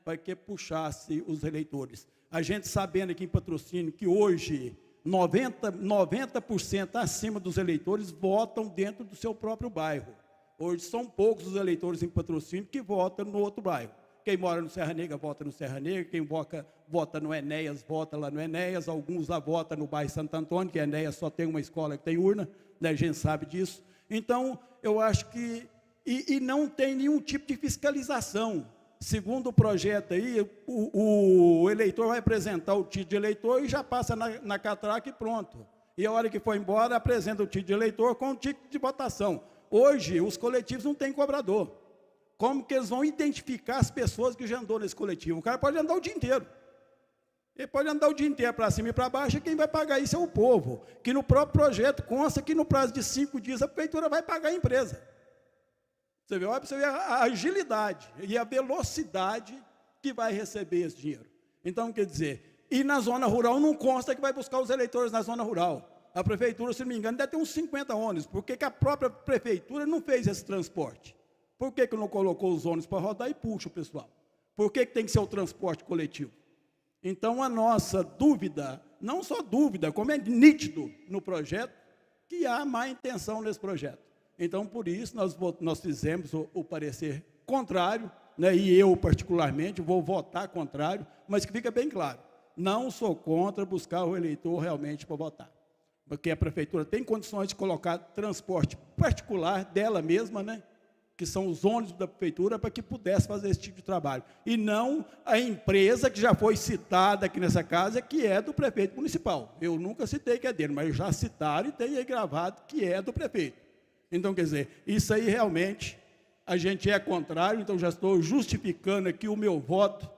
para que puxasse os eleitores. A gente sabendo aqui em Patrocínio que hoje 90% acima dos eleitores votam dentro do seu próprio bairro. Hoje são poucos os eleitores em Patrocínio que votam no outro bairro. Quem mora no Serra Negra vota no Serra Negra, quem vota no Enéas vota lá no Enéas, alguns lá votam no bairro Santo Antônio, que Enéas só tem uma escola que tem urna, a gente sabe disso. Então, eu acho que... E não tem nenhum tipo de fiscalização. Segundo o projeto aí, o eleitor vai apresentar o título de eleitor e já passa na catraca e pronto. E a hora que for embora, apresenta o título de eleitor com o título de votação. Hoje, os coletivos não têm cobrador. Como que eles vão identificar as pessoas que já andou nesse coletivo? O cara pode andar o dia inteiro. Ele pode andar o dia inteiro para cima e para baixo, e quem vai pagar isso é o povo. Que no próprio projeto consta que no prazo de 5 dias a prefeitura vai pagar a empresa. Você vê, olha para você ver a agilidade e a velocidade que vai receber esse dinheiro. Então, quer dizer, e na zona rural não consta que vai buscar os eleitores na zona rural. A prefeitura, se não me engano, deve ter uns 50 ônibus. Por que a própria prefeitura não fez esse transporte? Por que não colocou os ônibus para rodar e puxa o pessoal? Por que tem que ser o transporte coletivo? Então, a nossa dúvida, não só dúvida, como é nítido no projeto, que há má intenção nesse projeto. Então, por isso, nós fizemos o parecer contrário, e eu, particularmente, vou votar contrário, mas que fica bem claro, não sou contra buscar o eleitor realmente para votar. Porque a prefeitura tem condições de colocar transporte particular dela mesma, que são os ônibus da prefeitura, para que pudesse fazer esse tipo de trabalho. E não a empresa que já foi citada aqui nessa casa, que é do prefeito municipal. Eu nunca citei que é dele, mas já citaram e tem aí gravado que é do prefeito. Então, quer dizer, isso aí realmente a gente é contrário, então já estou justificando aqui o meu voto,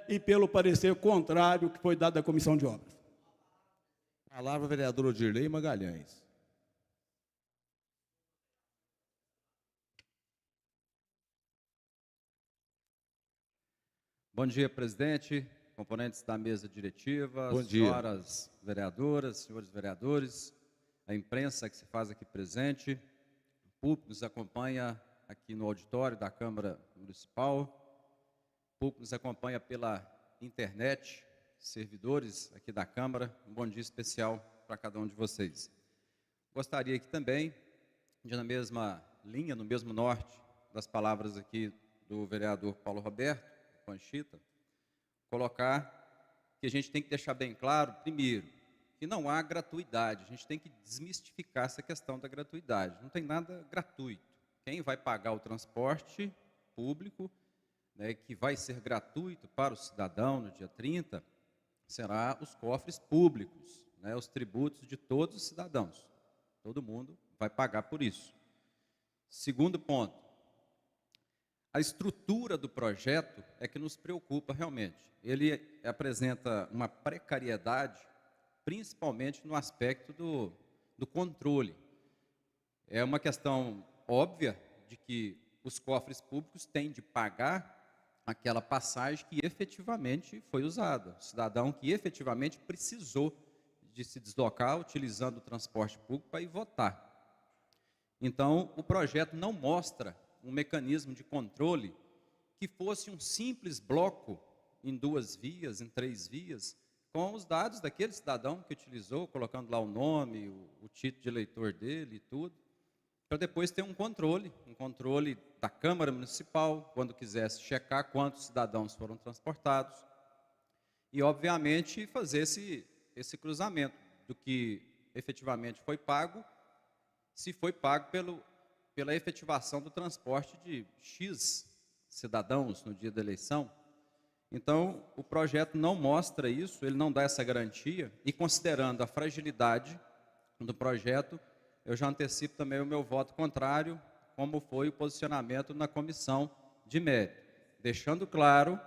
e pelo parecer contrário que foi dado à Comissão de Obras. Palavra, vereador Odirley Magalhães. Bom dia, presidente, componentes da mesa diretiva, Bom dia. senhoras vereadoras, senhores vereadores, a imprensa que se faz aqui presente, o público nos acompanha aqui no auditório da Câmara Municipal, o público nos acompanha pela internet, servidores aqui da Câmara, um bom dia especial para cada um de vocês. Gostaria aqui também, de na mesma linha, no mesmo norte das palavras aqui do vereador Paulo Roberto Panchita, colocar que a gente tem que deixar bem claro, primeiro, que não há gratuidade, a gente tem que desmistificar essa questão da gratuidade, não tem nada gratuito. Quem vai pagar o transporte público, né, que vai ser gratuito para o cidadão no dia 30, será os cofres públicos, né, os tributos de todos os cidadãos. Todo mundo vai pagar por isso. Segundo ponto, a estrutura do projeto é que nos preocupa realmente. Ele apresenta uma precariedade, principalmente no aspecto do controle. É uma questão óbvia de que os cofres públicos têm de pagar aquela passagem que efetivamente foi usada, o cidadão que efetivamente precisou de se deslocar utilizando o transporte público para ir votar. Então, o projeto não mostra um mecanismo de controle que fosse um simples bloco em 2 vias, em 3 vias, com os dados daquele cidadão que utilizou, colocando lá o nome, o título de eleitor dele e tudo, para depois ter um controle da Câmara Municipal, quando quisesse checar quantos cidadãos foram transportados, e, obviamente, fazer esse cruzamento do que efetivamente foi pago, se foi pago pela efetivação do transporte de X cidadãos no dia da eleição. Então, o projeto não mostra isso, ele não dá essa garantia, e considerando a fragilidade do projeto, eu já antecipo também o meu voto contrário, como foi o posicionamento na comissão de mérito, deixando claro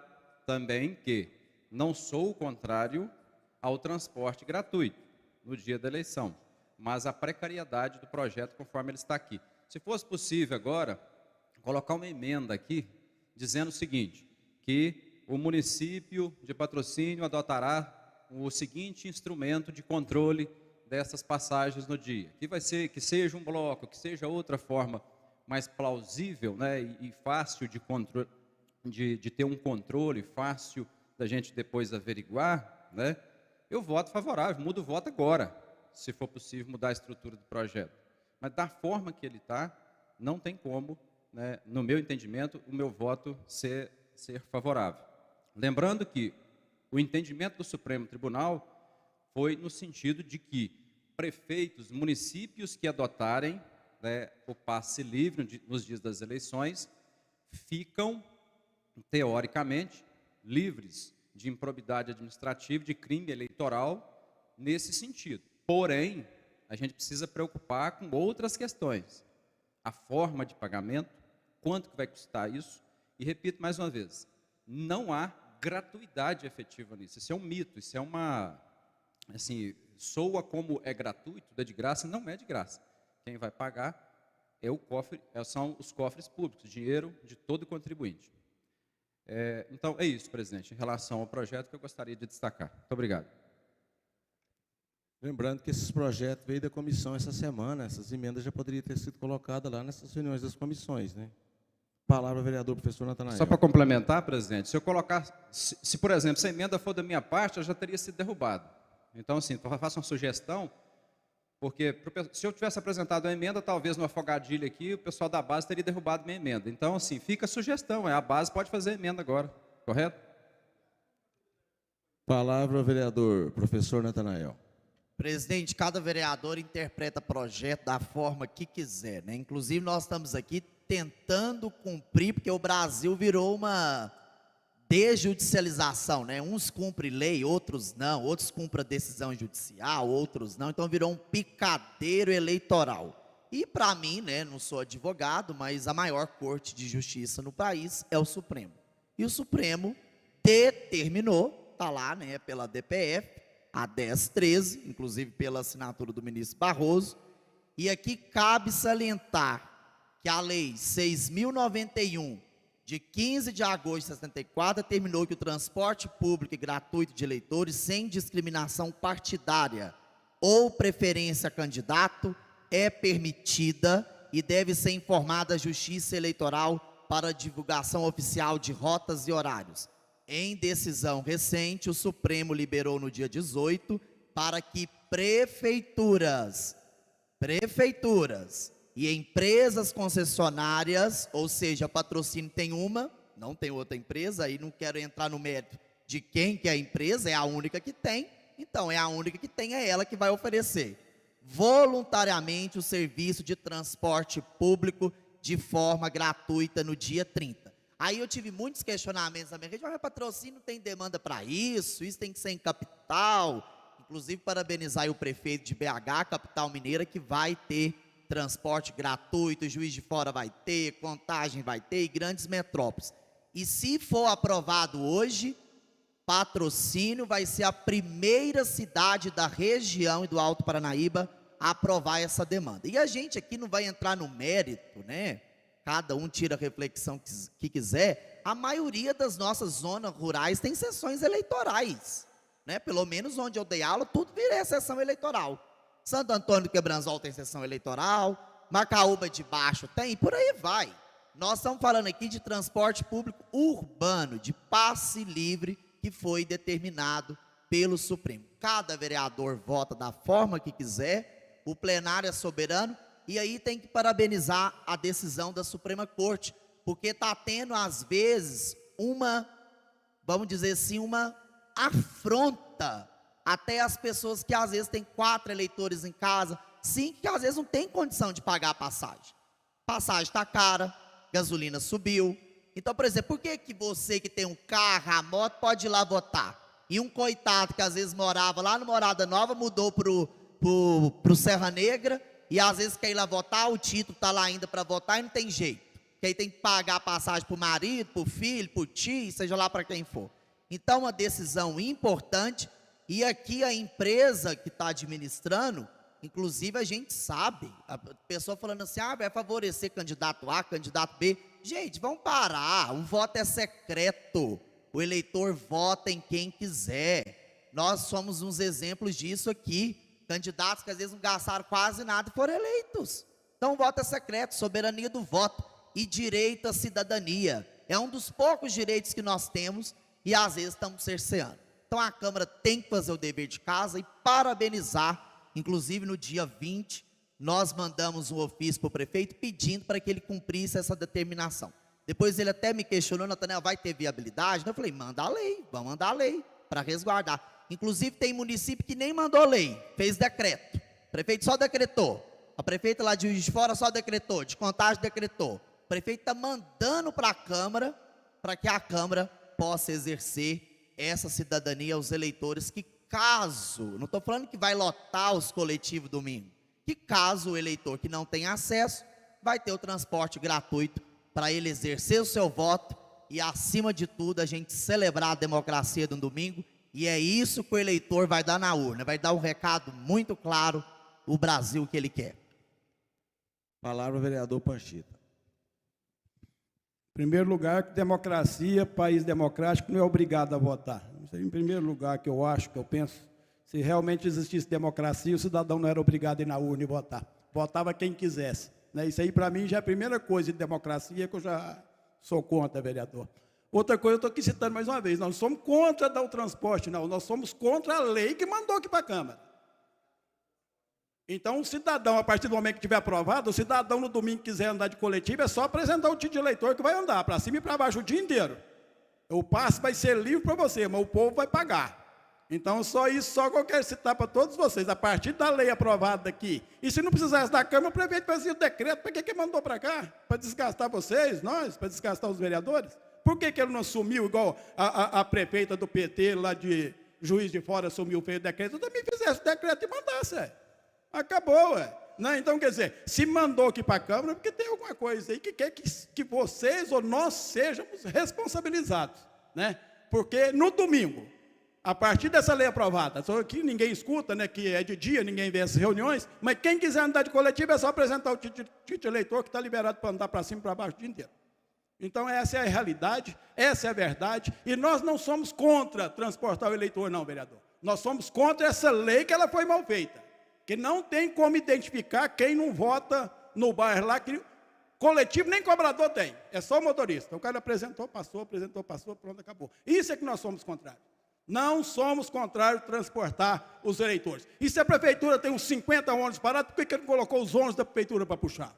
também que não sou contrário ao transporte gratuito no dia da eleição, mas a precariedade do projeto conforme ele está aqui. Se fosse possível agora, colocar uma emenda aqui, dizendo o seguinte, que o município de Patrocínio adotará o seguinte instrumento de controle dessas passagens no dia, que seja um bloco, que seja outra forma mais plausível, né, e fácil de ter um controle, fácil da gente depois averiguar, né, eu voto favorável, mudo o voto agora, se for possível mudar a estrutura do projeto. Mas da forma que ele está, não tem como, né, no meu entendimento, o meu voto ser favorável. Lembrando que o entendimento do Supremo Tribunal foi no sentido de que prefeitos, municípios que adotarem, né, o passe livre nos dias das eleições, ficam, teoricamente, livres de improbidade administrativa, de crime eleitoral, nesse sentido. Porém, a gente precisa preocupar com outras questões. A forma de pagamento, quanto que vai custar isso, e repito mais uma vez, não há gratuidade efetiva nisso. Isso é um mito, isso é uma, assim, soa como é gratuito, é de graça, não é de graça. Quem vai pagar são os cofres públicos, dinheiro de todo contribuinte. Então, é isso, presidente, em relação ao projeto que eu gostaria de destacar. Muito obrigado. Lembrando que esses projetos veio da comissão essa semana, essas emendas já poderiam ter sido colocadas lá nessas reuniões das comissões, né? Palavra, vereador professor Natanael. Só para complementar, presidente, se eu colocar, se por exemplo, se a emenda for da minha parte, ela já teria sido derrubada. Então, assim, eu faço uma sugestão, porque se eu tivesse apresentado a emenda, talvez no afogadilho aqui, o pessoal da base teria derrubado minha emenda. Então, assim, fica a sugestão, a base pode fazer a emenda agora, correto? Palavra, vereador professor Natanael. Presidente, cada vereador interpreta projeto da forma que quiser, né? Inclusive, nós estamos aqui tentando cumprir, porque o Brasil virou uma desjudicialização, né? Uns cumprem lei, outros não, outros cumprem decisão judicial, outros não, então virou um picadeiro eleitoral. E para mim, né, não sou advogado, mas a maior corte de justiça no país é o Supremo. E o Supremo determinou, está lá, né, pela DPF, a 1013, inclusive pela assinatura do ministro Barroso. E aqui cabe salientar que a Lei 6.091, de 15 de agosto de 64, determinou que o transporte público e gratuito de eleitores, sem discriminação partidária ou preferência a candidato, é permitida e deve ser informada à Justiça Eleitoral para divulgação oficial de rotas e horários. Em decisão recente, o Supremo liberou no dia 18 para que prefeituras e empresas concessionárias, ou seja, Patrocínio tem uma, não tem outra empresa, aí não quero entrar no mérito de quem que é a empresa, é a única que tem, então é a única que tem, é ela que vai oferecer voluntariamente o serviço de transporte público de forma gratuita no dia 30. Aí eu tive muitos questionamentos na minha rede, mas Patrocínio tem demanda para isso tem que ser em capital. Inclusive parabenizar o prefeito de BH, capital mineira, que vai ter transporte gratuito, Juiz de Fora vai ter, Contagem vai ter, e grandes metrópoles. E se for aprovado hoje, Patrocínio vai ser a primeira cidade da região e do Alto Paranaíba a aprovar essa demanda. E a gente aqui não vai entrar no mérito, né? Cada um tira a reflexão que quiser. A maioria das nossas zonas rurais tem sessões eleitorais, né? Pelo menos onde eu dei aula, tudo vira sessão eleitoral. Santo Antônio do Quebranzol tem sessão eleitoral, Macaúba de Baixo tem, por aí vai. Nós estamos falando aqui de transporte público urbano, de passe livre, que foi determinado pelo Supremo. Cada vereador vota da forma que quiser, o plenário é soberano, e aí tem que parabenizar a decisão da Suprema Corte, porque está tendo, às vezes, vamos dizer assim, uma afronta até as pessoas que, às vezes, têm 4 eleitores em casa, 5, que, às vezes, não tem condição de pagar a passagem. Passagem está cara, gasolina subiu. Então, por exemplo, por que você que tem um carro, a moto, pode ir lá votar? E um coitado que, às vezes, morava lá no Morada Nova, mudou pro Serra Negra, e às vezes quer ir lá votar, o título está lá ainda para votar e não tem jeito. Porque aí tem que pagar a passagem para o marido, para o filho, para o tio, seja lá para quem for. Então, uma decisão importante, e aqui a empresa que está administrando, inclusive a gente sabe, a pessoa falando assim, vai favorecer candidato A, candidato B. Gente, vamos parar, o voto é secreto, o eleitor vota em quem quiser. Nós somos uns exemplos disso aqui. Candidatos que às vezes não gastaram quase nada e foram eleitos. Então o voto é secreto, soberania do voto e direito à cidadania. É um dos poucos direitos que nós temos e às vezes estamos cerceando. Então a Câmara tem que fazer o dever de casa e parabenizar. Inclusive no dia 20, nós mandamos um ofício para o prefeito pedindo para que ele cumprisse essa determinação. Depois ele até me questionou, Nathanael, vai ter viabilidade? Eu falei, manda a lei, vamos mandar a lei para resguardar. Inclusive tem município que nem mandou lei, fez decreto. O prefeito só decretou. A prefeita lá de Juiz de Fora só decretou, de Contagem decretou. O prefeito está mandando para a Câmara, para que a Câmara possa exercer essa cidadania aos eleitores que caso, não estou falando que vai lotar os coletivos domingo, que caso o eleitor que não tem acesso, vai ter o transporte gratuito para ele exercer o seu voto e, acima de tudo, a gente celebrar a democracia de um domingo. E é isso que o eleitor vai dar na urna, vai dar um recado muito claro, o Brasil que ele quer. Palavra, vereador Panchita. Em primeiro lugar, democracia, país democrático não é obrigado a votar. Isso aí, em primeiro lugar, que eu acho, que eu penso, se realmente existisse democracia, o cidadão não era obrigado a ir na urna e votar. Votava quem quisesse. Né? Isso aí, para mim, já é a primeira coisa de democracia que eu já sou contra, vereador. Outra coisa, eu estou aqui citando mais uma vez, nós não somos contra dar o transporte, não, nós somos contra a lei que mandou aqui para a Câmara. Então, o cidadão, a partir do momento que tiver aprovado, o cidadão no domingo que quiser andar de coletivo, é só apresentar o título de eleitor que vai andar, para cima e para baixo o dia inteiro. O passe vai ser livre para você, mas o povo vai pagar. Então, só isso, só que eu quero citar para todos vocês, a partir da lei aprovada aqui, e se não precisasse da Câmara, o prefeito fazia o decreto, para que mandou para cá? Para desgastar vocês, nós, para desgastar os vereadores? Por que ele não assumiu, igual a prefeita do PT, lá de Juiz de Fora, assumiu, fez o decreto? Eu também fizesse o decreto e mandasse. Acabou, Não, então, quer dizer, se mandou aqui para a Câmara, porque tem alguma coisa aí que quer que vocês ou nós sejamos responsabilizados. Né? Porque no domingo, A partir dessa lei aprovada, só que ninguém escuta, né, que é de dia, ninguém vê essas reuniões, mas quem quiser andar de coletivo é só apresentar o título de eleitor que está liberado para andar para cima e para baixo o dia inteiro. Então essa é a realidade, essa é a verdade, e nós não somos contra transportar o eleitor, não, vereador. Nós somos contra essa lei que ela foi mal feita, que não tem como identificar quem não vota no bairro lá, que coletivo nem cobrador tem, é só o motorista. O cara apresentou, passou, pronto, acabou. Isso é que nós somos contrários. Não somos contrários a transportar os eleitores. E se a prefeitura tem uns 50 ônibus parados, por que não colocou os ônibus da prefeitura para puxar?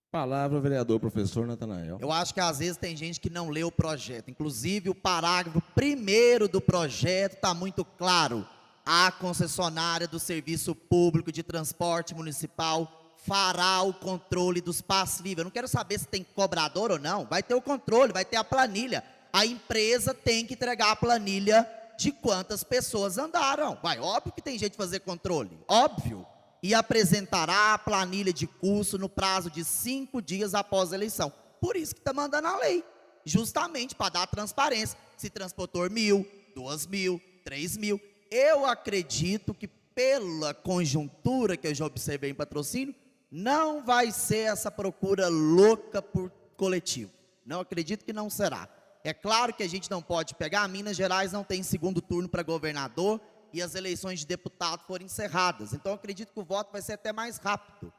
Palavra, vereador professor Natanael. Eu acho que às vezes tem gente que não lê o projeto. Inclusive, o parágrafo 1º do projeto está muito claro. A concessionária do serviço público de transporte municipal fará o controle dos passes livres. Eu não quero saber se tem cobrador ou não. Vai ter o controle, vai ter a planilha. A empresa tem que entregar a planilha de quantas pessoas andaram. Vai, óbvio que tem jeito de fazer controle, óbvio. E apresentará a planilha de curso no prazo de 5 dias após a eleição. Por isso que está mandando a lei, justamente para dar transparência. Se transportou 1.000, 2.000, 3.000. Eu acredito que pela conjuntura que eu já observei em Patrocínio, não vai ser essa procura louca por coletivo. Não acredito que não será. É claro que a gente não pode pegar, Minas Gerais não tem segundo turno para governador e as eleições de deputado foram encerradas. Então, eu acredito que o voto vai ser até mais rápido.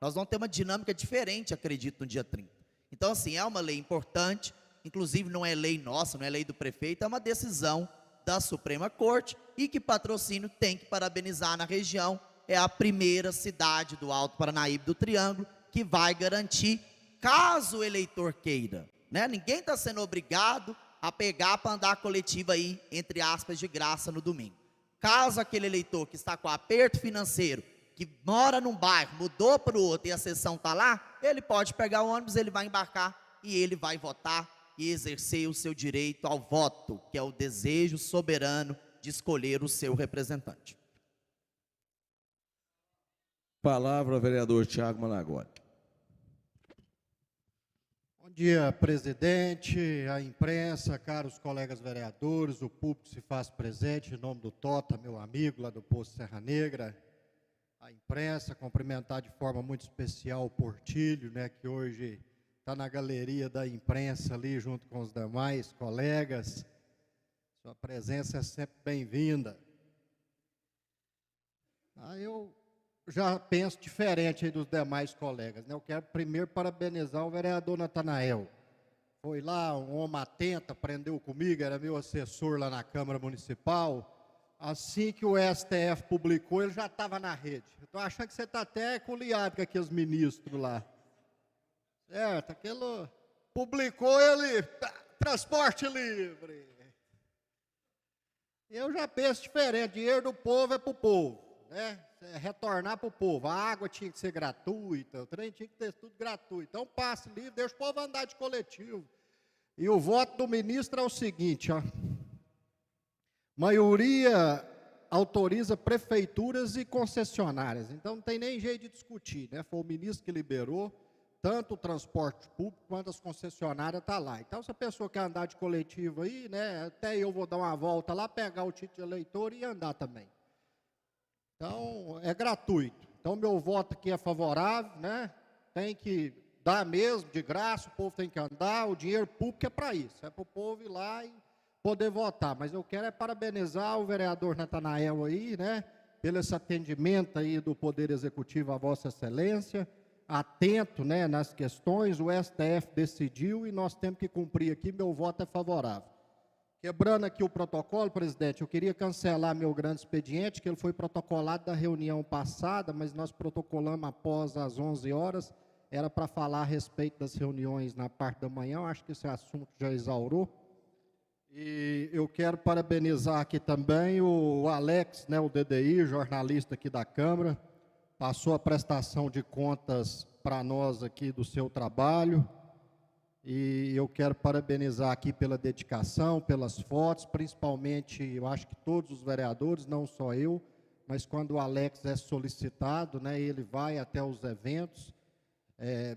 Nós vamos ter uma dinâmica diferente, acredito, no dia 30. Então, assim, é uma lei importante, inclusive não é lei nossa, não é lei do prefeito, é uma decisão da Suprema Corte e que Patrocínio tem que parabenizar na região. É a primeira cidade do Alto Paranaíba do Triângulo que vai garantir, caso o eleitor queira, né? Ninguém está sendo obrigado a pegar para andar coletiva aí, entre aspas, de graça no domingo. Caso aquele eleitor que está com aperto financeiro, que mora num bairro, mudou para o outro e a sessão está lá, ele pode pegar o ônibus, ele vai embarcar e ele vai votar e exercer o seu direito ao voto, que é o desejo soberano de escolher o seu representante. Palavra, vereador Tiago Malagoli. Bom dia, presidente, a imprensa, caros colegas vereadores, o público se faz presente, em nome do Tota, meu amigo lá do Posto Serra Negra, a imprensa, cumprimentar de forma muito especial o Portilho, né, que hoje está na galeria da imprensa ali, junto com os demais colegas. Sua presença é sempre bem-vinda. Eu já penso diferente aí dos demais colegas, né? Eu quero primeiro parabenizar o vereador Natanael. Foi lá, um homem atento, aprendeu comigo, era meu assessor lá na Câmara Municipal. Assim que o STF publicou, ele já estava na rede. Estou achando que você está até coliado com aqueles ministros lá. Certo, aquilo publicou ele, transporte livre. Eu já penso diferente, dinheiro do povo é para o povo, né? É retornar para o povo. A água tinha que ser gratuita, o trem tinha que ter tudo gratuito. Então, passe livre, deixa o povo andar de coletivo. E o voto do ministro é o seguinte, ó. Maioria autoriza prefeituras e concessionárias. Então, não tem nem jeito de discutir, né? Foi o ministro que liberou, tanto o transporte público quanto as concessionárias estão lá. Então, se a pessoa quer andar de coletivo aí, né? Até eu vou dar uma volta lá, pegar o título de eleitor e andar também. Então, é gratuito. Então, meu voto aqui é favorável, né? Tem que dar mesmo, de graça, o povo tem que andar, o dinheiro público é para isso, é para o povo ir lá e poder votar. Mas eu quero é parabenizar o vereador Natanael aí, né? Pelo esse atendimento aí do Poder Executivo à Vossa Excelência, atento, né, nas questões, o STF decidiu e nós temos que cumprir aqui, meu voto é favorável. Quebrando aqui o protocolo, presidente, eu queria cancelar meu grande expediente, que ele foi protocolado da reunião passada, mas nós protocolamos após as 11 horas, era para falar a respeito das reuniões na parte da manhã, eu acho que esse assunto já exaurou. E eu quero parabenizar aqui também o Alex, né, o DDI, jornalista aqui da Câmara, passou a prestação de contas para nós aqui do seu trabalho. E eu quero parabenizar aqui pela dedicação, pelas fotos, principalmente, eu acho que todos os vereadores, não só eu, mas quando o Alex é solicitado, né, ele vai até os eventos,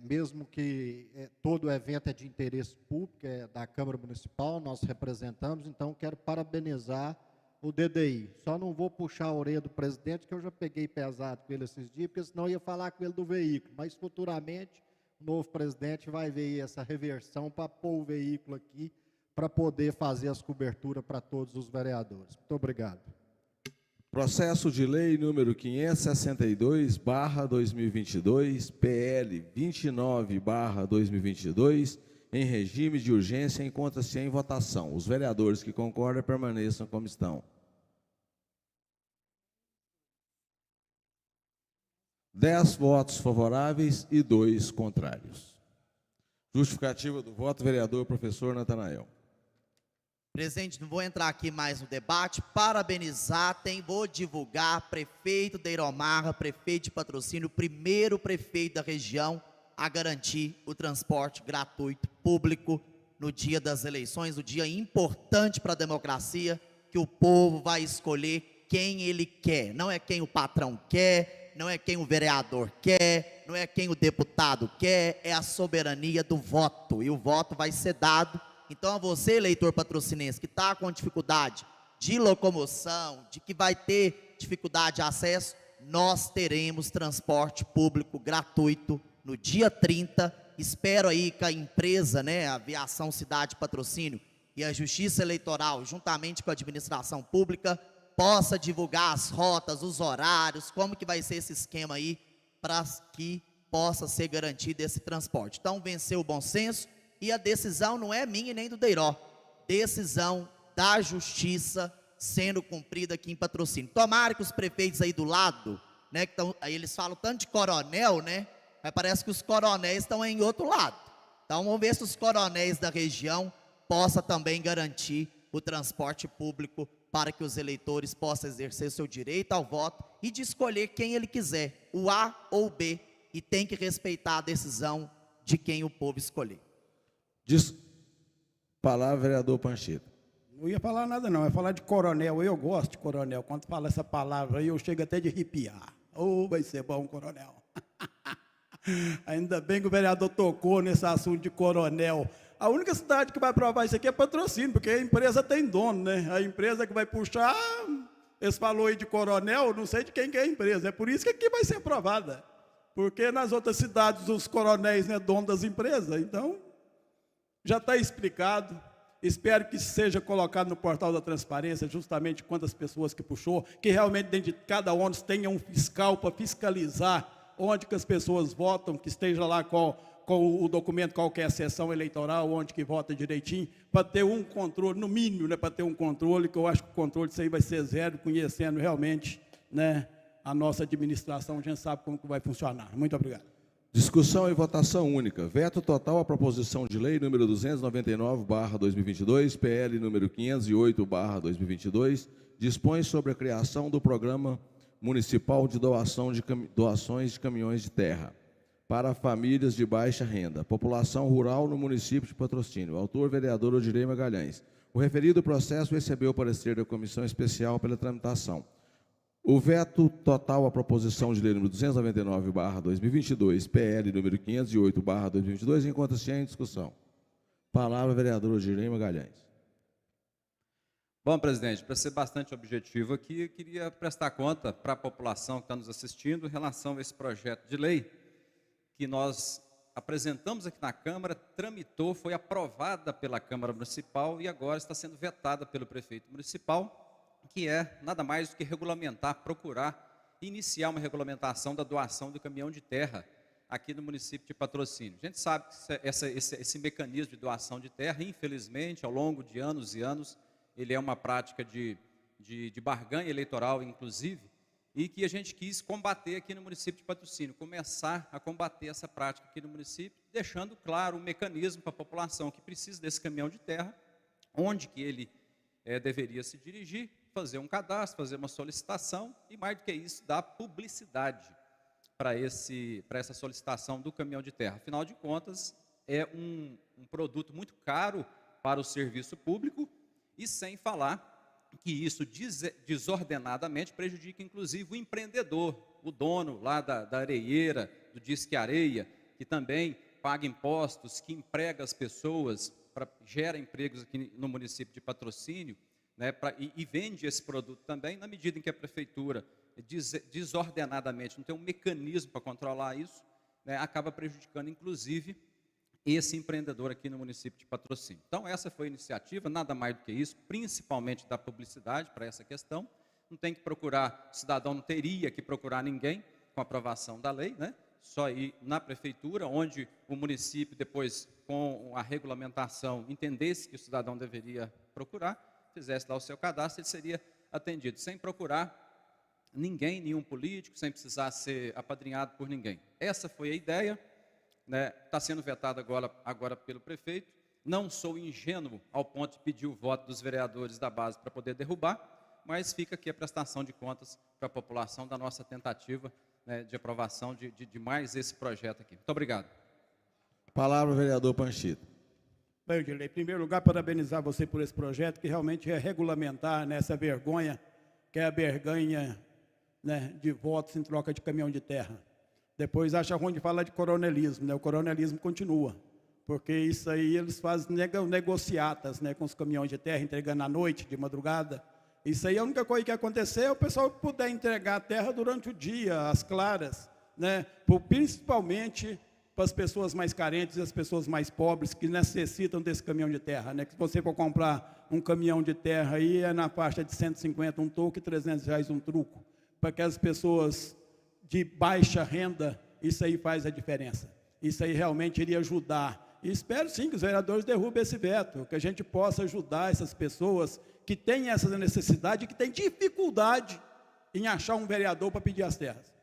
mesmo que todo evento é de interesse público, é da Câmara Municipal, nós representamos, então quero parabenizar o DDI. Só não vou puxar a orelha do presidente, que eu já peguei pesado com ele esses dias, porque senão eu ia falar com ele do veículo, mas futuramente o novo presidente vai ver essa reversão para pôr o veículo aqui, para poder fazer as coberturas para todos os vereadores. Muito obrigado. Processo de lei número 562/2022, PL 29/2022, em regime de urgência, encontra-se em votação. Os vereadores que concordam permaneçam como estão. 10 votos favoráveis e 2 contrários. Justificativa do voto, vereador professor Natanael. Presidente, não vou entrar aqui mais no debate, parabenizar, vou divulgar, prefeito Deiromar, prefeito de Patrocínio, o primeiro prefeito da região a garantir o transporte gratuito público no dia das eleições, um dia importante para a democracia, que o povo vai escolher quem ele quer, não é quem o patrão quer, não é quem o vereador quer, não é quem o deputado quer, é a soberania do voto, e o voto vai ser dado. Então, a você, eleitor patrocinense, que está com dificuldade de locomoção, de que vai ter dificuldade de acesso, nós teremos transporte público gratuito no dia 30. Espero aí que a empresa, a Aviação Cidade Patrocínio e a Justiça Eleitoral, juntamente com a administração pública, possa divulgar as rotas, os horários, como que vai ser esse esquema aí, para que possa ser garantido esse transporte. Então, venceu o bom senso. E a decisão não é minha e nem do Deiró, decisão da justiça sendo cumprida aqui em Patrocínio. Tomara que os prefeitos aí do lado, que aí eles falam tanto de coronel, mas parece que os coronéis estão em outro lado. Então vamos ver se os coronéis da região possam também garantir o transporte público para que os eleitores possam exercer seu direito ao voto e de escolher quem ele quiser, o A ou o B, e tem que respeitar a decisão de quem o povo escolher. Palavra, vereador Panchito. Não ia falar nada não, ia falar de coronel. Eu gosto de coronel. Quando fala essa palavra aí, eu chego até de arrepiar. Vai ser bom, coronel. Ainda bem que o vereador tocou nesse assunto de coronel. A única cidade que vai aprovar isso aqui é Patrocínio, porque a empresa tem dono, A empresa que vai puxar, eles falou aí de coronel, não sei de quem que é a empresa. É por isso que aqui vai ser aprovada. Porque nas outras cidades os coronéis não é dono das empresas, então já está explicado. Espero que seja colocado no portal da transparência justamente quantas pessoas que puxou, que realmente dentro de cada ônibus tenha um fiscal para fiscalizar onde que as pessoas votam, que esteja lá com o documento, qual que é a sessão eleitoral, onde que vota direitinho, para ter um controle, no mínimo, para ter um controle, que eu acho que o controle disso aí vai ser zero, conhecendo realmente, a nossa administração, a gente sabe como que vai funcionar. Muito obrigado. Discussão e votação única. Veto total à proposição de lei número 299/2022, PL número 508/2022, dispõe sobre a criação do Programa Municipal de Doações de Caminhões de Terra para famílias de baixa renda, população rural no município de Patrocínio. Autor, vereador Odirei Magalhães. O referido processo recebeu o parecer da Comissão Especial pela tramitação. O veto total à proposição de lei número 299/2022, PL número 508/2022, encontra-se em discussão. Palavra, vereador Odirei Magalhães. Bom, presidente, para ser bastante objetivo aqui, eu queria prestar conta para a população que está nos assistindo em relação a esse projeto de lei que nós apresentamos aqui na Câmara, tramitou, foi aprovada pela Câmara Municipal e agora está sendo vetada pelo prefeito municipal, que é nada mais do que regulamentar, procurar iniciar uma regulamentação da doação do caminhão de terra aqui no município de Patrocínio. A gente sabe que esse mecanismo de doação de terra, infelizmente, ao longo de anos e anos, ele é uma prática de barganha eleitoral, inclusive, e que a gente quis combater aqui no município de Patrocínio, começar a combater essa prática aqui no município, deixando claro um mecanismo para a população que precisa desse caminhão de terra, onde que ele deveria se dirigir, fazer um cadastro, fazer uma solicitação e, mais do que isso, dar publicidade para essa solicitação do caminhão de terra. Afinal de contas, é um produto muito caro para o serviço público e sem falar que isso desordenadamente prejudica, inclusive, o empreendedor, o dono lá da areieira, do Disque Areia, que também paga impostos, que emprega as pessoas, gera empregos aqui no município de Patrocínio, né, e vende esse produto também, na medida em que a prefeitura, desordenadamente, não tem um mecanismo para controlar isso, né, acaba prejudicando, inclusive, esse empreendedor aqui no município de Patrocínio. Então, essa foi a iniciativa, nada mais do que isso, principalmente da publicidade para essa questão. Não tem que procurar, o cidadão não teria que procurar ninguém com a aprovação da lei, né? Só ir na prefeitura, onde o município, depois, com a regulamentação, entendesse que o cidadão deveria procurar, fizesse lá o seu cadastro, ele seria atendido, sem procurar ninguém, nenhum político, sem precisar ser apadrinhado por ninguém. Essa foi a ideia, né? Está sendo vetada agora pelo prefeito. Não sou ingênuo ao ponto de pedir o voto dos vereadores da base para poder derrubar, mas fica aqui a prestação de contas para a população da nossa tentativa, né, de aprovação de mais esse projeto aqui. Muito obrigado. Palavra, vereador Panchito. Bem, Odilei, em primeiro lugar, parabenizar você por esse projeto, que realmente é regulamentar nessa vergonha, que é a vergonha, né, de votos em troca de caminhão de terra. Depois acha ruim de falar de coronelismo, né? O coronelismo continua, porque isso aí eles fazem negociatas, né, com os caminhões de terra, entregando à noite, de madrugada. Isso aí, a única coisa que aconteceu é o pessoal puder entregar a terra durante o dia, às claras, né? Principalmente para as pessoas mais carentes e as pessoas mais pobres que necessitam desse caminhão de terra, né? Que se você for comprar um caminhão de terra aí, é na faixa de 150 um toco e R$300 um truco. Para aquelas pessoas de baixa renda, isso aí faz a diferença. Isso aí realmente iria ajudar. E espero sim que os vereadores derrubem esse veto, que a gente possa ajudar essas pessoas que têm essa necessidade, que têm dificuldade em achar um vereador para pedir as terras.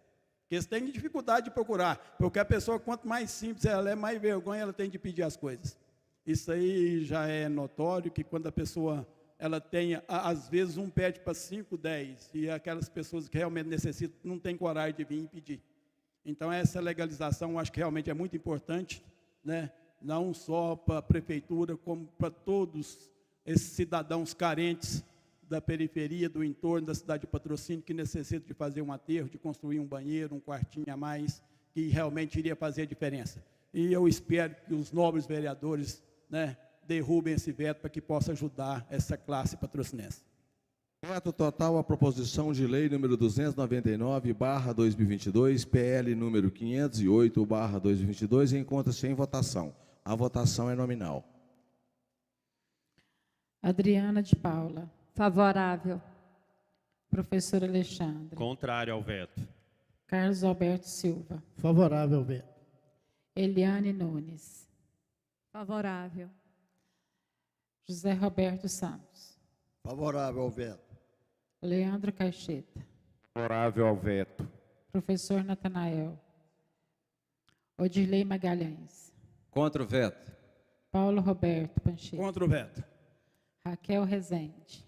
Porque eles têm dificuldade de procurar, porque a pessoa, quanto mais simples ela é, mais vergonha ela tem de pedir as coisas. Isso aí já é notório, que quando a pessoa ela tem, às vezes um pede para 5, 10, e aquelas pessoas que realmente necessitam não têm coragem de vir e pedir. Então, essa legalização eu acho que realmente é muito importante, né? Não só para a prefeitura, como para todos esses cidadãos carentes da periferia, do entorno da cidade de Patrocínio, que necessitam de fazer um aterro, de construir um banheiro, um quartinho a mais, que realmente iria fazer a diferença. E eu espero que os nobres vereadores, né, derrubem esse veto para que possa ajudar essa classe patrocinense. Veto total à proposição de lei número 299/2022, PL número 508/2022, encontra-se em votação. A votação é nominal. Adriana de Paula. Favorável. Professor Alexandre. Contrário ao veto. Carlos Alberto Silva. Favorável ao veto. Eliane Nunes. Favorável. José Roberto Santos. Favorável ao veto. Leandro Caixeta. Favorável ao veto. Professor Natanael. Odilei Magalhães. Contra o veto. Paulo Roberto Panchito. Contra o veto. Raquel Rezende.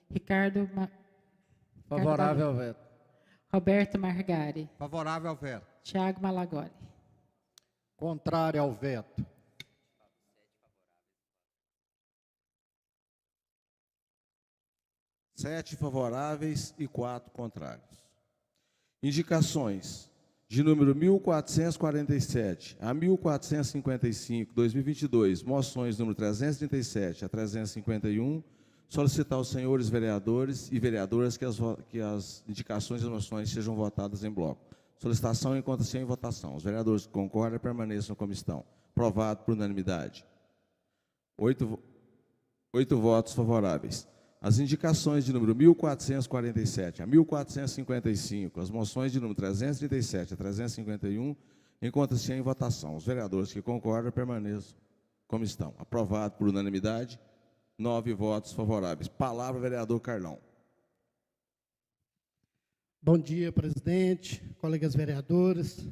Ricardo Favorável ao veto. Roberto Margari. Favorável ao veto. Tiago Malagoli. Contrário ao veto. Sete favoráveis e 4 contrários. Indicações de número 1447 a 1455, 2022, moções número 337 a 351, solicitar aos senhores vereadores e vereadoras que as indicações e as moções sejam votadas em bloco. Solicitação encontra-se em votação. Os vereadores que concordam permaneçam como estão. Aprovado por unanimidade. 8 votos favoráveis. As indicações de número 1447 a 1455, as moções de número 337 a 351, encontram-se em votação. Os vereadores que concordam permaneçam como estão. Aprovado por unanimidade, 9 votos favoráveis. Palavra, vereador Carlão. Bom dia, presidente, colegas vereadores.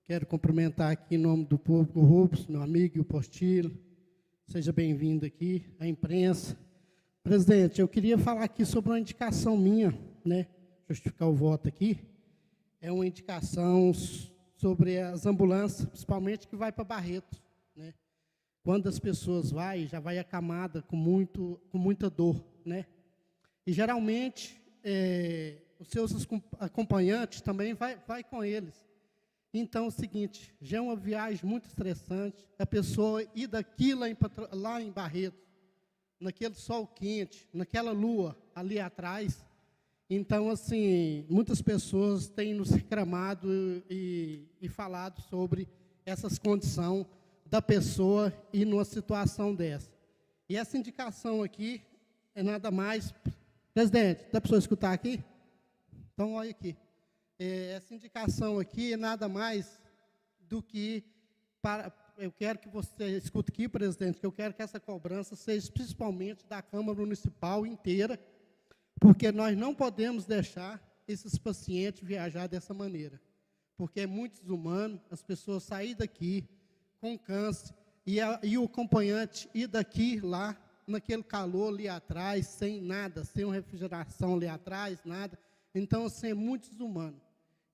Quero cumprimentar aqui em nome do público o Rubens, meu amigo, e o Postilho. Seja bem-vindo aqui, a imprensa. Presidente, eu queria falar aqui sobre uma indicação minha, né? Justificar o voto aqui. É uma indicação sobre as ambulâncias, principalmente que vai para Barretos, né? Quando as pessoas já vai acamada com muita dor, né? E geralmente os seus acompanhantes também vai com eles. Então, é o seguinte, já é uma viagem muito estressante, a pessoa ir daqui lá em Barretos, naquele sol quente, naquela lua ali atrás. Então, assim, muitas pessoas têm nos reclamado e falado sobre essas condições da pessoa ir numa situação dessa. E essa indicação aqui é nada mais... Presidente, dá para a pessoa escutar aqui? Então, olha aqui. Essa indicação aqui é nada mais do que... eu quero que você escute aqui, presidente, que eu quero que essa cobrança seja principalmente da Câmara Municipal inteira, porque nós não podemos deixar esses pacientes viajar dessa maneira, porque é muito desumano as pessoas saírem daqui com câncer e o acompanhante ir daqui lá, naquele calor ali atrás, sem nada, sem uma refrigeração ali atrás, nada. Então, assim, é muito desumano.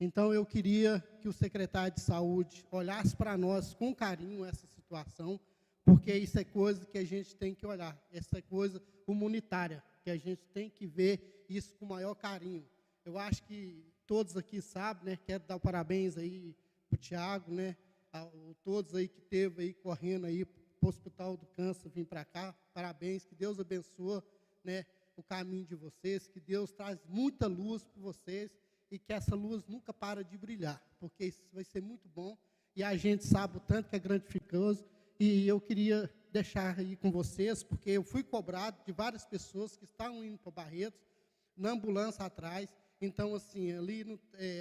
Então, eu queria que o secretário de Saúde olhasse para nós com carinho essa situação, porque isso é coisa que a gente tem que olhar, essa é coisa humanitária, que a gente tem que ver isso com o maior carinho. Eu acho que todos aqui sabem, né? Quero dar parabéns aí para o Tiago, né? Todos aí que esteve aí correndo aí para o Hospital do Câncer, vir para cá, parabéns, que Deus abençoe, né, o caminho de vocês, que Deus traz muita luz para vocês e que essa luz nunca para de brilhar, porque isso vai ser muito bom e a gente sabe o tanto que é gratificante. E eu queria deixar aí com vocês, porque eu fui cobrado de várias pessoas que estavam indo para Barretos, na ambulância atrás. Então, assim, ali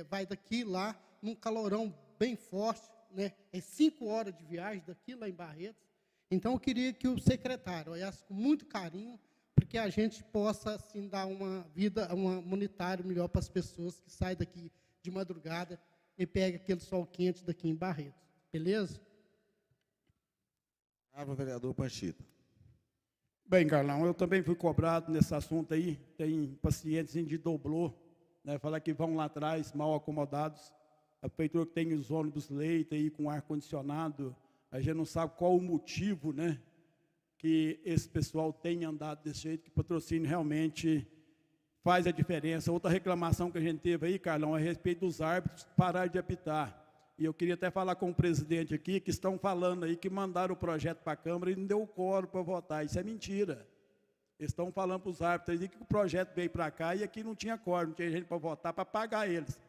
vai daqui lá, num calorão bem forte, né? É 5 horas de viagem daqui lá em Barretos. Então, eu queria que o secretário olhasse com muito carinho, porque a gente possa, assim, dar uma vida humanitária melhor para as pessoas que saem daqui de madrugada e pegam aquele sol quente daqui em Barretos. Beleza? Vereador Panchita. Bem, Carlão, eu também fui cobrado nesse assunto aí. Tem pacientes de doblô, né, falar que vão lá atrás, mal acomodados. A prefeitura que tem os ônibus leite aí com ar-condicionado, a gente não sabe qual o motivo, né, que esse pessoal tem andado desse jeito, que patrocínio realmente faz a diferença. Outra reclamação que a gente teve aí, Carlão, é a respeito dos árbitros parar de apitar. E eu queria até falar com o presidente aqui, que estão falando aí que mandaram o projeto para a Câmara e não deu o quórum para votar. Isso é mentira. Eles estão falando para os árbitros aí que o projeto veio para cá e aqui não tinha quórum, não tinha gente para votar, para pagar eles.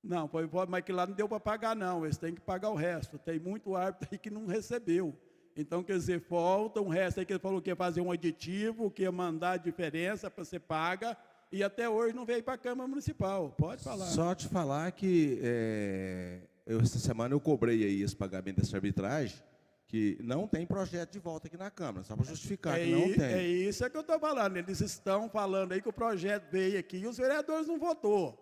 Não, mas que lá não deu para pagar, não. Eles têm que pagar o resto. Tem muito árbitro aí que não recebeu. Então, quer dizer, falta um resto aí que ele falou que ia fazer um aditivo, que ia mandar a diferença para ser paga, e até hoje não veio para a Câmara Municipal. Pode falar. Só te falar que essa semana eu cobrei aí esse pagamento dessa arbitragem, que não tem projeto de volta aqui na Câmara, só para justificar que não tem. É isso que eu estou falando. Eles estão falando aí que o projeto veio aqui e os vereadores não votou.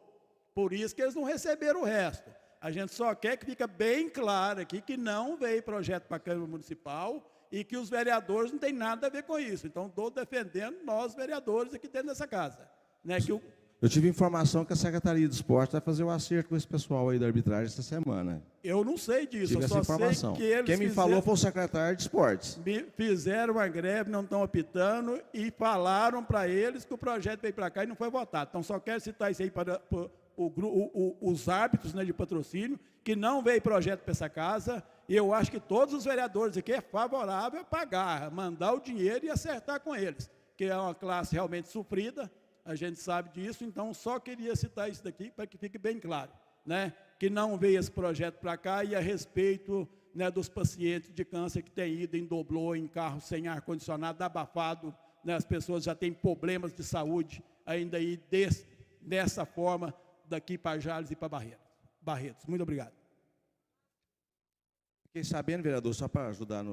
Por isso que eles não receberam o resto. A gente só quer que fique bem claro aqui que não veio projeto para a Câmara Municipal e que os vereadores não têm nada a ver com isso. Então, estou defendendo nós, vereadores, aqui dentro dessa casa. Né, que eu tive informação que a Secretaria de Esporte vai fazer o acerto com esse pessoal aí da arbitragem essa semana. Eu não sei disso, tive eu só essa informação. sei que eles Quem me falou foi o secretário de Esportes. Fizeram uma greve, não estão apitando e falaram para eles que o projeto veio para cá e não foi votado. Então, só quero citar isso aí para os árbitros, né, de patrocínio, que não veio projeto para essa casa, e eu acho que todos os vereadores aqui é favorável a pagar, mandar o dinheiro e acertar com eles, que é uma classe realmente sofrida, a gente sabe disso, então só queria citar isso daqui para que fique bem claro, né, que não veio esse projeto para cá e a respeito, né, dos pacientes de câncer que têm ido em doblô, em carro sem ar-condicionado, abafado, né, as pessoas já têm problemas de saúde ainda aí dessa forma, daqui para Jales e para Barretos. Muito obrigado. Fiquei sabendo, vereador, só para ajudar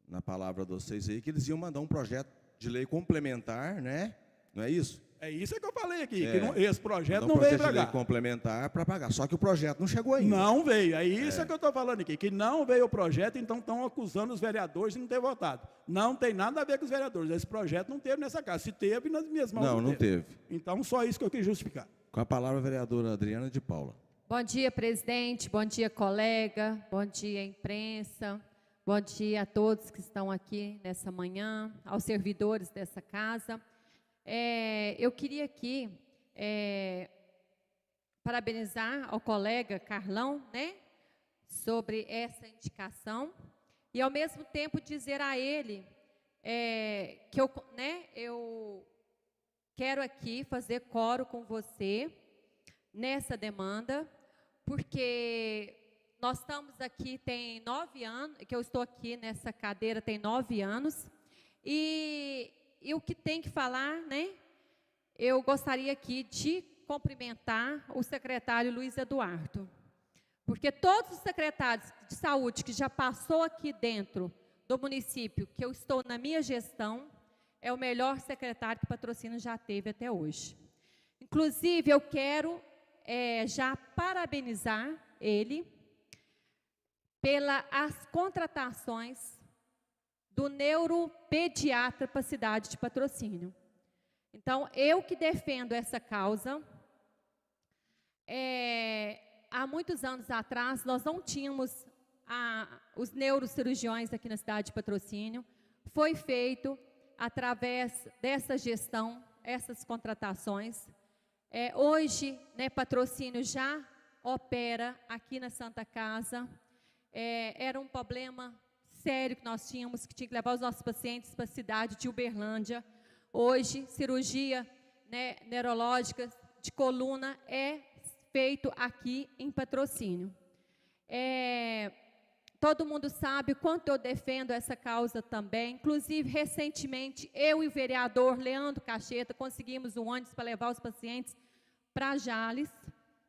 na palavra de vocês aí, que eles iam mandar um projeto de lei complementar, né? Não é isso? É isso que eu falei aqui, que esse projeto não veio para cá. De lei complementar para pagar, só que o projeto não chegou ainda. Não veio, é isso que eu estou falando aqui, que não veio o projeto, então estão acusando os vereadores de não ter votado. Não tem nada a ver com os vereadores, esse projeto não teve nessa casa, se teve, nas minhas mãos não teve. Então, só isso que eu quis justificar. Com a palavra, a vereadora Adriana de Paula. Bom dia, presidente, bom dia, colega, bom dia, imprensa, bom dia a todos que estão aqui nessa manhã, aos servidores dessa casa. Eu queria aqui parabenizar ao colega Carlão, né, sobre essa indicação, e ao mesmo tempo dizer a ele que eu quero aqui fazer coro com você nessa demanda, porque nós estamos aqui, tem 9 anos, que eu estou aqui nessa cadeira tem 9 anos, e o que tem que falar, né, eu gostaria aqui de cumprimentar o secretário Luiz Eduardo, porque todos os secretários de saúde que já passou aqui dentro do município, que eu estou na minha gestão, é o melhor secretário que Patrocínio já teve até hoje. Inclusive, eu quero já parabenizar ele pelas contratações do neuropediatra para a cidade de Patrocínio. Então, eu que defendo essa causa, há muitos anos atrás, nós não tínhamos os neurocirurgiões aqui na cidade de Patrocínio. Foi feito, através dessa gestão, essas contratações. Hoje, né, Patrocínio já opera aqui na Santa Casa. Era um problema sério que nós tínhamos, que tinha que levar os nossos pacientes para a cidade de Uberlândia. Hoje, cirurgia, né, neurológica de coluna é feito aqui em Patrocínio. Todo mundo sabe o quanto eu defendo essa causa também. Inclusive, recentemente, eu e o vereador Leandro Cacheta conseguimos um ônibus para levar os pacientes para Jales,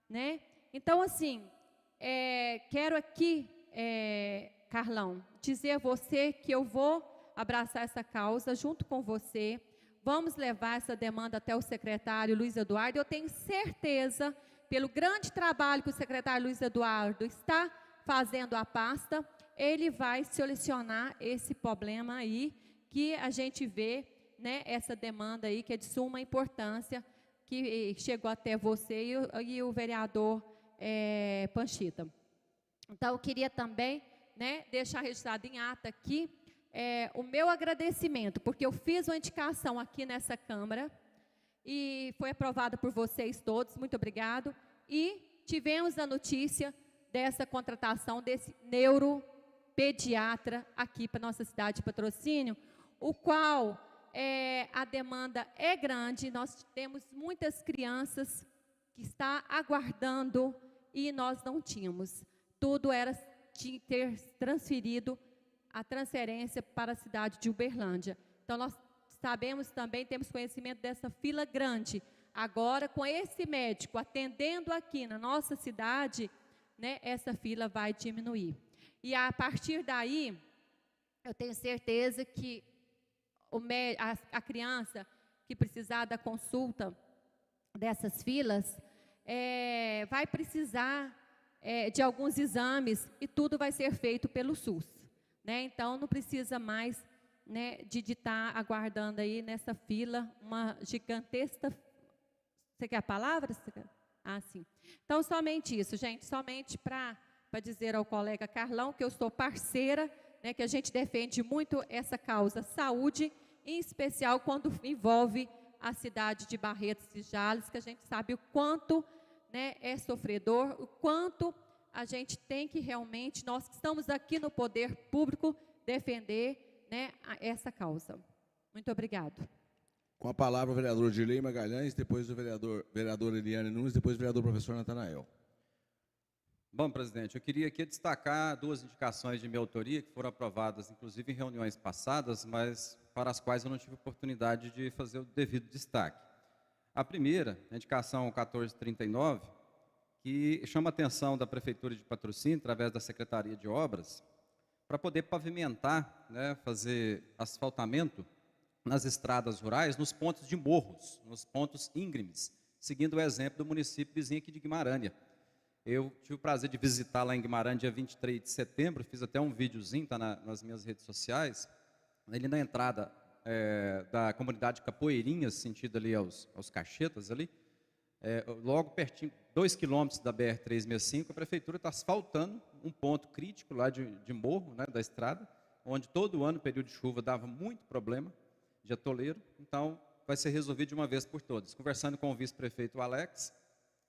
né? Então, assim, quero aqui, Carlão, dizer a você que eu vou abraçar essa causa junto com você. Vamos levar essa demanda até o secretário Luiz Eduardo. Eu tenho certeza, pelo grande trabalho que o secretário Luiz Eduardo está fazendo a pasta, ele vai solucionar esse problema aí, que a gente vê, né, essa demanda aí, que é de suma importância, que chegou até você e o vereador Panchita. Então, eu queria também, né, deixar registrado em ata aqui o meu agradecimento, porque eu fiz uma indicação aqui nessa Câmara e foi aprovada por vocês todos, muito obrigado, e tivemos a notícia dessa contratação desse neuropediatra aqui para a nossa cidade de Patrocínio, o qual a demanda é grande, nós temos muitas crianças que estão aguardando e nós não tínhamos. Tudo tinha que ter transferido a transferência para a cidade de Uberlândia. Então, nós sabemos também, temos conhecimento dessa fila grande. Agora, com esse médico atendendo aqui na nossa cidade, né, essa fila vai diminuir. E a partir daí, eu tenho certeza que a criança que precisar da consulta dessas filas, vai precisar de alguns exames e tudo vai ser feito pelo SUS. Né? Então, não precisa mais, né, de estar aguardando aí nessa fila uma gigantesca... Você quer a palavra? Ah, sim. Então, somente isso, gente, somente para dizer ao colega Carlão que eu sou parceira, né, que a gente defende muito essa causa saúde, em especial quando envolve a cidade de Barretos e Jales, que a gente sabe o quanto, né, é sofredor, o quanto a gente tem que realmente, nós que estamos aqui no poder público, defender, né, essa causa. Muito obrigado. Com a palavra o vereador Dirley Magalhães, depois o vereador Eliane Nunes, depois o vereador professor Natanael. Bom, presidente, eu queria aqui destacar 2 indicações de minha autoria, que foram aprovadas, inclusive, em reuniões passadas, mas para as quais eu não tive oportunidade de fazer o devido destaque. A primeira, a indicação 1439, que chama a atenção da Prefeitura de Patrocínio, através da Secretaria de Obras, para poder pavimentar, né, fazer asfaltamento nas estradas rurais, nos pontos de morros, nos pontos íngremes, seguindo o exemplo do município vizinho aqui de Guimarães. Eu tive o prazer de visitar lá em Guimarães, dia 23 de setembro, fiz até um videozinho, está nas minhas redes sociais, ali na entrada da comunidade Capoeirinhas, sentido ali aos Cachetas, ali, logo pertinho, 2 quilômetros da BR-365, a Prefeitura está asfaltando um ponto crítico lá de morro, né, da estrada, onde todo ano, período de chuva, dava muito problema de atoleiro, então vai ser resolvido de uma vez por todas. Conversando com o vice-prefeito Alex,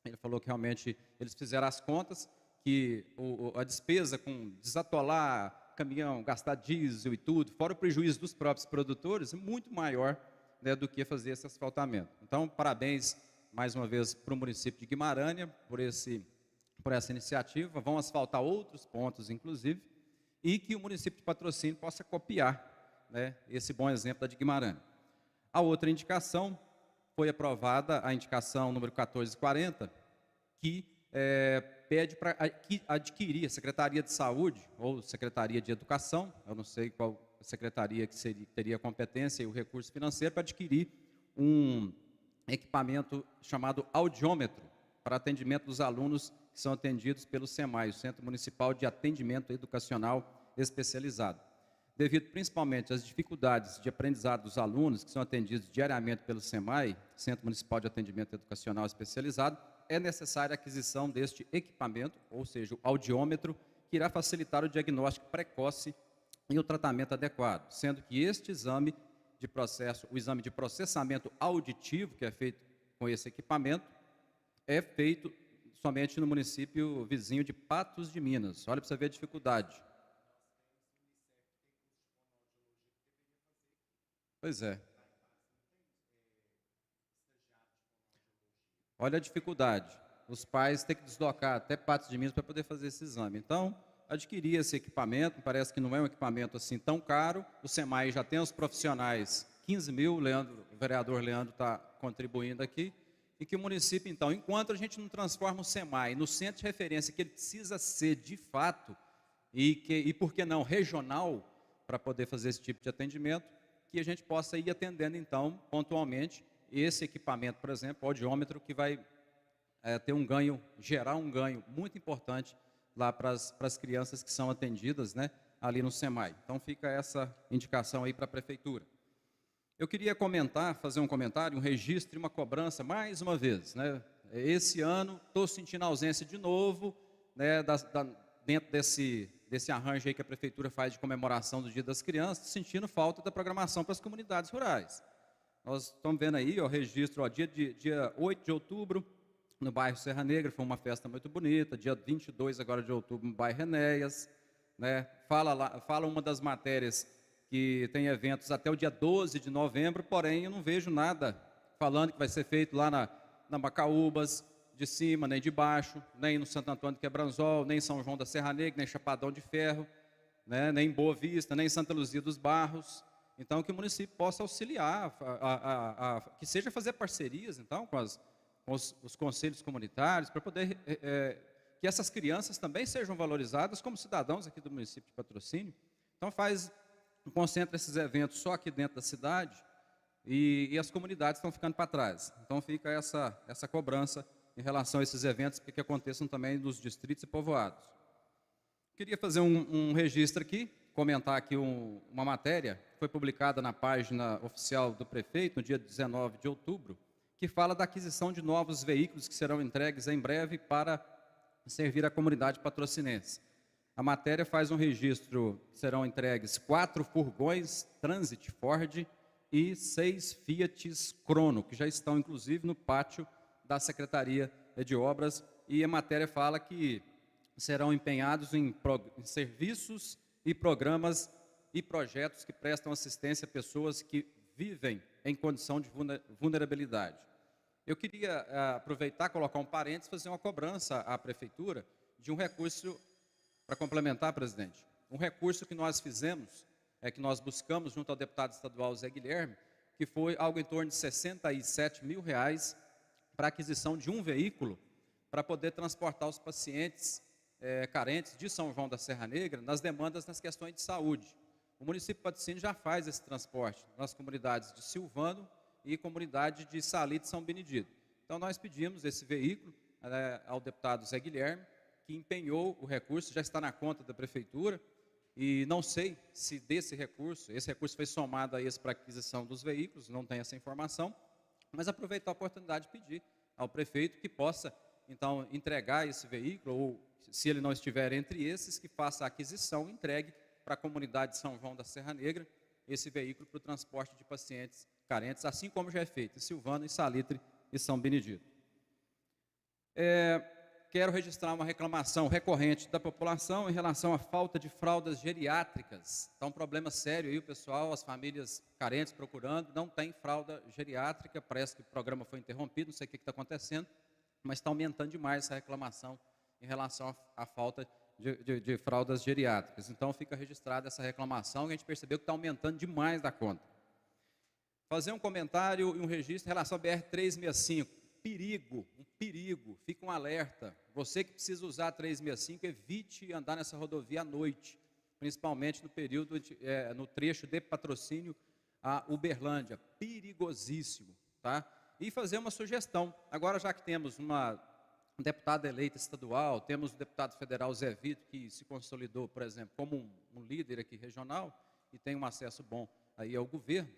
Ele falou que realmente eles fizeram as contas, que a despesa com desatolar caminhão, gastar diesel e tudo, fora o prejuízo dos próprios produtores, é muito maior, né, do que fazer esse asfaltamento. Então, parabéns mais uma vez para o município de Guimarães por essa iniciativa. Vão asfaltar outros pontos, inclusive, e que o município de Patrocínio possa copiar, né, esse bom exemplo da de Guimarães. A outra indicação foi aprovada, a indicação número 1440, que pede para adquirir a Secretaria de Saúde ou Secretaria de Educação, eu não sei qual secretaria que teria a competência e o recurso financeiro, para adquirir um equipamento chamado audiômetro para atendimento dos alunos que são atendidos pelo SEMAI, o Centro Municipal de Atendimento Educacional Especializado. Devido principalmente às dificuldades de aprendizado dos alunos que são atendidos diariamente pelo SEMAI, Centro Municipal de Atendimento Educacional Especializado, é necessária a aquisição deste equipamento, ou seja, o audiômetro, que irá facilitar o diagnóstico precoce e o tratamento adequado, sendo que este exame de processo, o exame de processamento auditivo, que é feito com esse equipamento, é feito somente no município vizinho de Patos de Minas. Olha para você ver a dificuldade. Pois é. Olha a dificuldade. Os pais têm que deslocar até Patos de Minas para poder fazer esse exame. Então, adquirir esse equipamento, parece que não é um equipamento assim tão caro. O SEMAI já tem os profissionais, 15 mil, o vereador Leandro está contribuindo aqui, e que o município, então, enquanto a gente não transforma o SEMAI no centro de referência que ele precisa ser de fato, e por que não regional, para poder fazer esse tipo de atendimento, que a gente possa ir atendendo, então, pontualmente, esse equipamento, por exemplo, o audiômetro, que vai ter um ganho, gerar um ganho muito importante lá para as crianças que são atendidas, né, ali no SEMAI. Então, fica essa indicação aí para a Prefeitura. Eu queria fazer um comentário, um registro e uma cobrança, mais uma vez, né. Esse ano, estou sentindo a ausência de novo, né, dentro desse arranjo aí que a Prefeitura faz de comemoração do Dia das Crianças, sentindo falta da programação para as comunidades rurais. Nós estamos vendo aí o registro, dia 8 de outubro, no bairro Serra Negra, foi uma festa muito bonita, dia 22 agora de outubro, no bairro Enéas, né? Fala uma das matérias que tem eventos até o dia 12 de novembro, porém eu não vejo nada falando que vai ser feito lá na Macaúbas, de cima, nem de baixo, nem no Santo Antônio de Quebranzol, nem em São João da Serra Negra, nem Chapadão de Ferro, né? Nem em Boa Vista, nem em Santa Luzia dos Barros. Então, que o município possa auxiliar, que seja fazer parcerias, então, com os conselhos comunitários, para poder que essas crianças também sejam valorizadas como cidadãos aqui do município de Patrocínio. Então, concentra esses eventos só aqui dentro da cidade e as comunidades estão ficando para trás. Então, fica essa cobrança em relação a esses eventos que aconteçam também nos distritos e povoados. Queria fazer um registro aqui, comentar aqui uma matéria que foi publicada na página oficial do prefeito, no dia 19 de outubro, que fala da aquisição de novos veículos que serão entregues em breve para servir a comunidade patrocinense. A matéria faz um registro, serão entregues 4 furgões Transit Ford e 6 Fiat Crono, que já estão, inclusive, no pátio da Secretaria de Obras, e a matéria fala que serão empenhados em serviços e programas e projetos que prestam assistência a pessoas que vivem em condição de vulnerabilidade. Eu queria aproveitar, colocar um parênteses, fazer uma cobrança à Prefeitura de um recurso, para complementar, presidente, um recurso que nós fizemos, que nós buscamos junto ao deputado estadual Zé Guilherme, que foi algo em torno de R$67 mil para a aquisição de um veículo para poder transportar os pacientes carentes de São João da Serra Negra nas demandas nas questões de saúde. O município de Patrocínio já faz esse transporte nas comunidades de Silvano e comunidade de Salite e São Benedito. Então, nós pedimos esse veículo ao deputado Zé Guilherme, que empenhou o recurso, já está na conta da Prefeitura, e não sei se esse recurso foi somado a esse para a aquisição dos veículos, não tem essa informação, mas aproveitar a oportunidade de pedir ao prefeito que possa, então, entregar esse veículo, ou se ele não estiver entre esses, que faça a aquisição e entregue para a comunidade de São João da Serra Negra esse veículo para o transporte de pacientes carentes, assim como já é feito em Silvano, em Salitre e São Benedito. Quero registrar uma reclamação recorrente da população em relação à falta de fraldas geriátricas. Está um problema sério aí, o pessoal, as famílias carentes procurando, não tem fralda geriátrica, parece que o programa foi interrompido, não sei o que está acontecendo, mas está aumentando demais essa reclamação em relação à falta de fraldas geriátricas. Então, fica registrada essa reclamação, que a gente percebeu que está aumentando demais da conta. Fazer um comentário e um registro em relação à BR-365. Perigo, um perigo, fica um alerta. Você que precisa usar a 365, evite andar nessa rodovia à noite, principalmente no período, no trecho de Patrocínio a Uberlândia. Perigosíssimo, tá? E fazer uma sugestão. Agora, já que temos uma deputada eleita estadual, temos o deputado federal Zé Vitor, que se consolidou, por exemplo, como um líder aqui regional e tem um acesso bom aí ao governo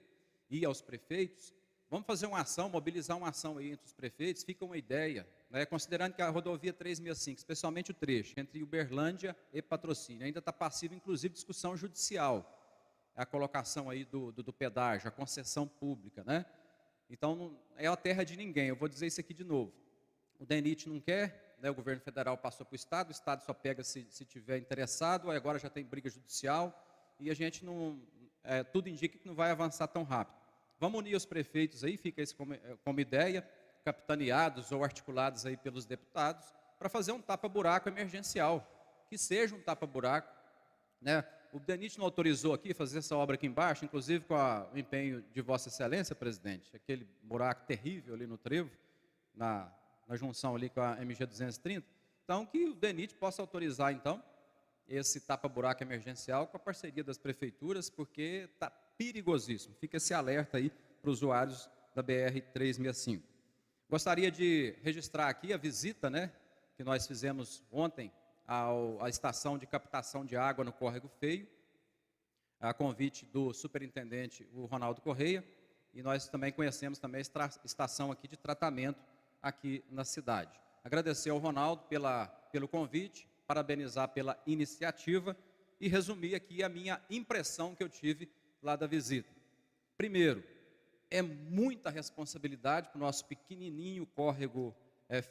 e aos prefeitos. Vamos fazer uma ação, mobilizar uma ação aí entre os prefeitos, fica uma ideia, né, considerando que a rodovia 365, especialmente o trecho entre Uberlândia e Patrocínio, ainda está passivo, inclusive, discussão judicial, a colocação aí do pedágio, a concessão pública, né? Então, não, é a terra de ninguém, eu vou dizer isso aqui de novo. O DENIT não quer, né, o governo federal passou para o Estado só pega se tiver interessado, agora já tem briga judicial, e a gente não, tudo indica que não vai avançar tão rápido. Vamos unir os prefeitos aí, fica isso como ideia, capitaneados ou articulados aí pelos deputados, para fazer um tapa-buraco emergencial, que seja um tapa-buraco, né? O DENIT não autorizou aqui fazer essa obra aqui embaixo, inclusive com o empenho de Vossa Excelência, presidente, aquele buraco terrível ali no trevo, na junção ali com a MG 230, então que o DENIT possa autorizar, então, esse tapa-buraco emergencial com a parceria das prefeituras, porque está perigosíssimo. Fica esse alerta aí para os usuários da BR-365. Gostaria de registrar aqui a visita, né, que nós fizemos ontem à estação de captação de água no Córrego Feio, a convite do superintendente, o Ronaldo Correia, e nós também conhecemos também a estação aqui de tratamento aqui na cidade. Agradecer ao Ronaldo pelo convite, parabenizar pela iniciativa e resumir aqui a minha impressão que eu tive lá da visita. Primeiro, é muita responsabilidade para o nosso pequenininho Córrego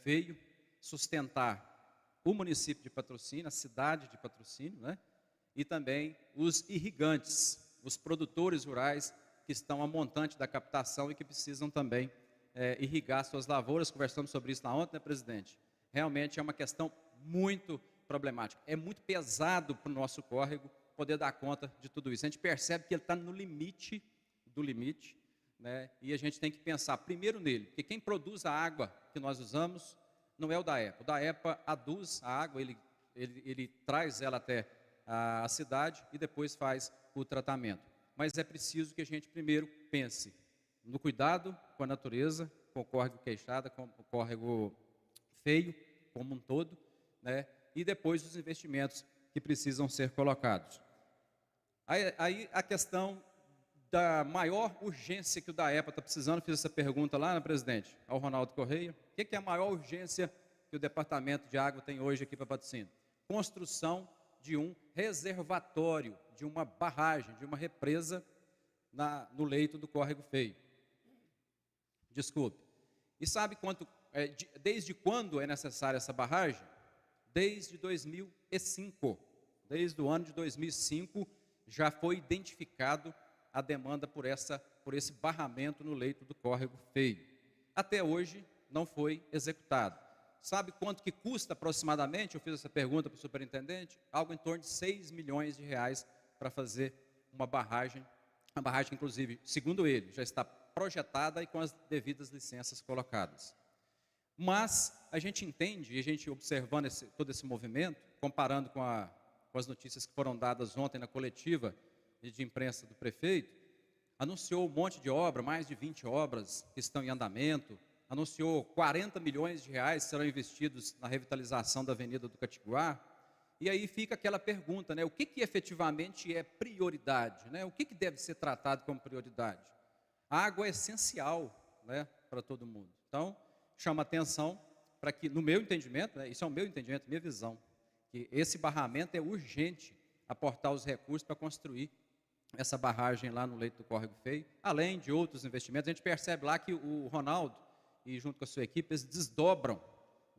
Feio sustentar o município de Patrocínio, a cidade de Patrocínio, né? E também os irrigantes, os produtores rurais que estão a montante da captação e que precisam também irrigar suas lavouras. Conversamos sobre isso lá ontem, né, presidente? Realmente é uma questão muito problemática. É muito pesado para o nosso córrego poder dar conta de tudo isso. A gente percebe que ele está no limite do limite, né? E a gente tem que pensar primeiro nele, porque quem produz a água que nós usamos não é o DAEPA. O DAEPA aduz a água, ele traz ela até a cidade e depois faz o tratamento. Mas é preciso que a gente primeiro pense no cuidado com a natureza, com o córrego Queixada, com o córrego Feio, como um todo, né? E depois os investimentos que precisam ser colocados. Aí a questão da maior urgência que o DAEPA está precisando, fiz essa pergunta lá, né, presidente, ao Ronaldo Correia. O que é a maior urgência que o Departamento de Água tem hoje aqui para Patrocínio? Construção de um reservatório, de uma barragem, de uma represa no leito do Córrego Feio. Desculpe. E sabe desde quando é necessária essa barragem? Desde 2005. Desde o ano de 2005 já foi identificado a demanda por esse barramento no leito do Córrego Feio. Até hoje não foi executado. Sabe quanto que custa aproximadamente? Eu fiz essa pergunta para o superintendente. Algo em torno de 6 milhões de reais para fazer uma barragem inclusive, segundo ele, já está projetada e com as devidas licenças colocadas. Mas a gente entende, e a gente observando todo esse movimento, comparando com as notícias que foram dadas ontem na coletiva de imprensa do prefeito, anunciou um monte de obra, mais de 20 obras que estão em andamento, anunciou 40 milhões de reais que serão investidos na revitalização da Avenida do Catiguá, e aí fica aquela pergunta, né, o que efetivamente é prioridade, né, o que deve ser tratado como prioridade? A água é essencial, né, para todo mundo. Então, chama atenção para que, no meu entendimento, né, isso é o meu entendimento, minha visão, que esse barramento é urgente aportar os recursos para construir essa barragem lá no leito do Córrego Feio, além de outros investimentos. A gente percebe lá que o Ronaldo, e junto com a sua equipe, eles desdobram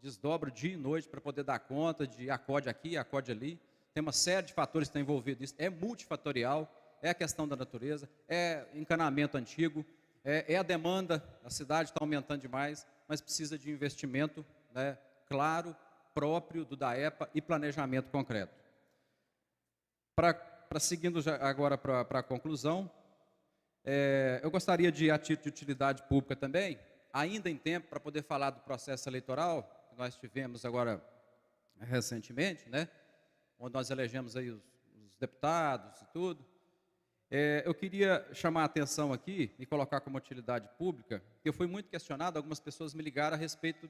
desdobra dia e noite para poder dar conta de acode aqui, acode ali. Tem uma série de fatores que estão envolvidos nisso. É multifatorial, é a questão da natureza, é encanamento antigo, é a demanda, a cidade está aumentando demais, mas precisa de investimento, né, claro, próprio do DAEPA e planejamento concreto. Seguindo agora para a conclusão, eu gostaria de, a título de utilidade pública também, ainda em tempo para poder falar do processo eleitoral, que nós tivemos agora recentemente, né, onde nós elegemos aí os deputados e tudo. Eu queria chamar a atenção aqui e colocar como utilidade pública, que eu fui muito questionado, algumas pessoas me ligaram a respeito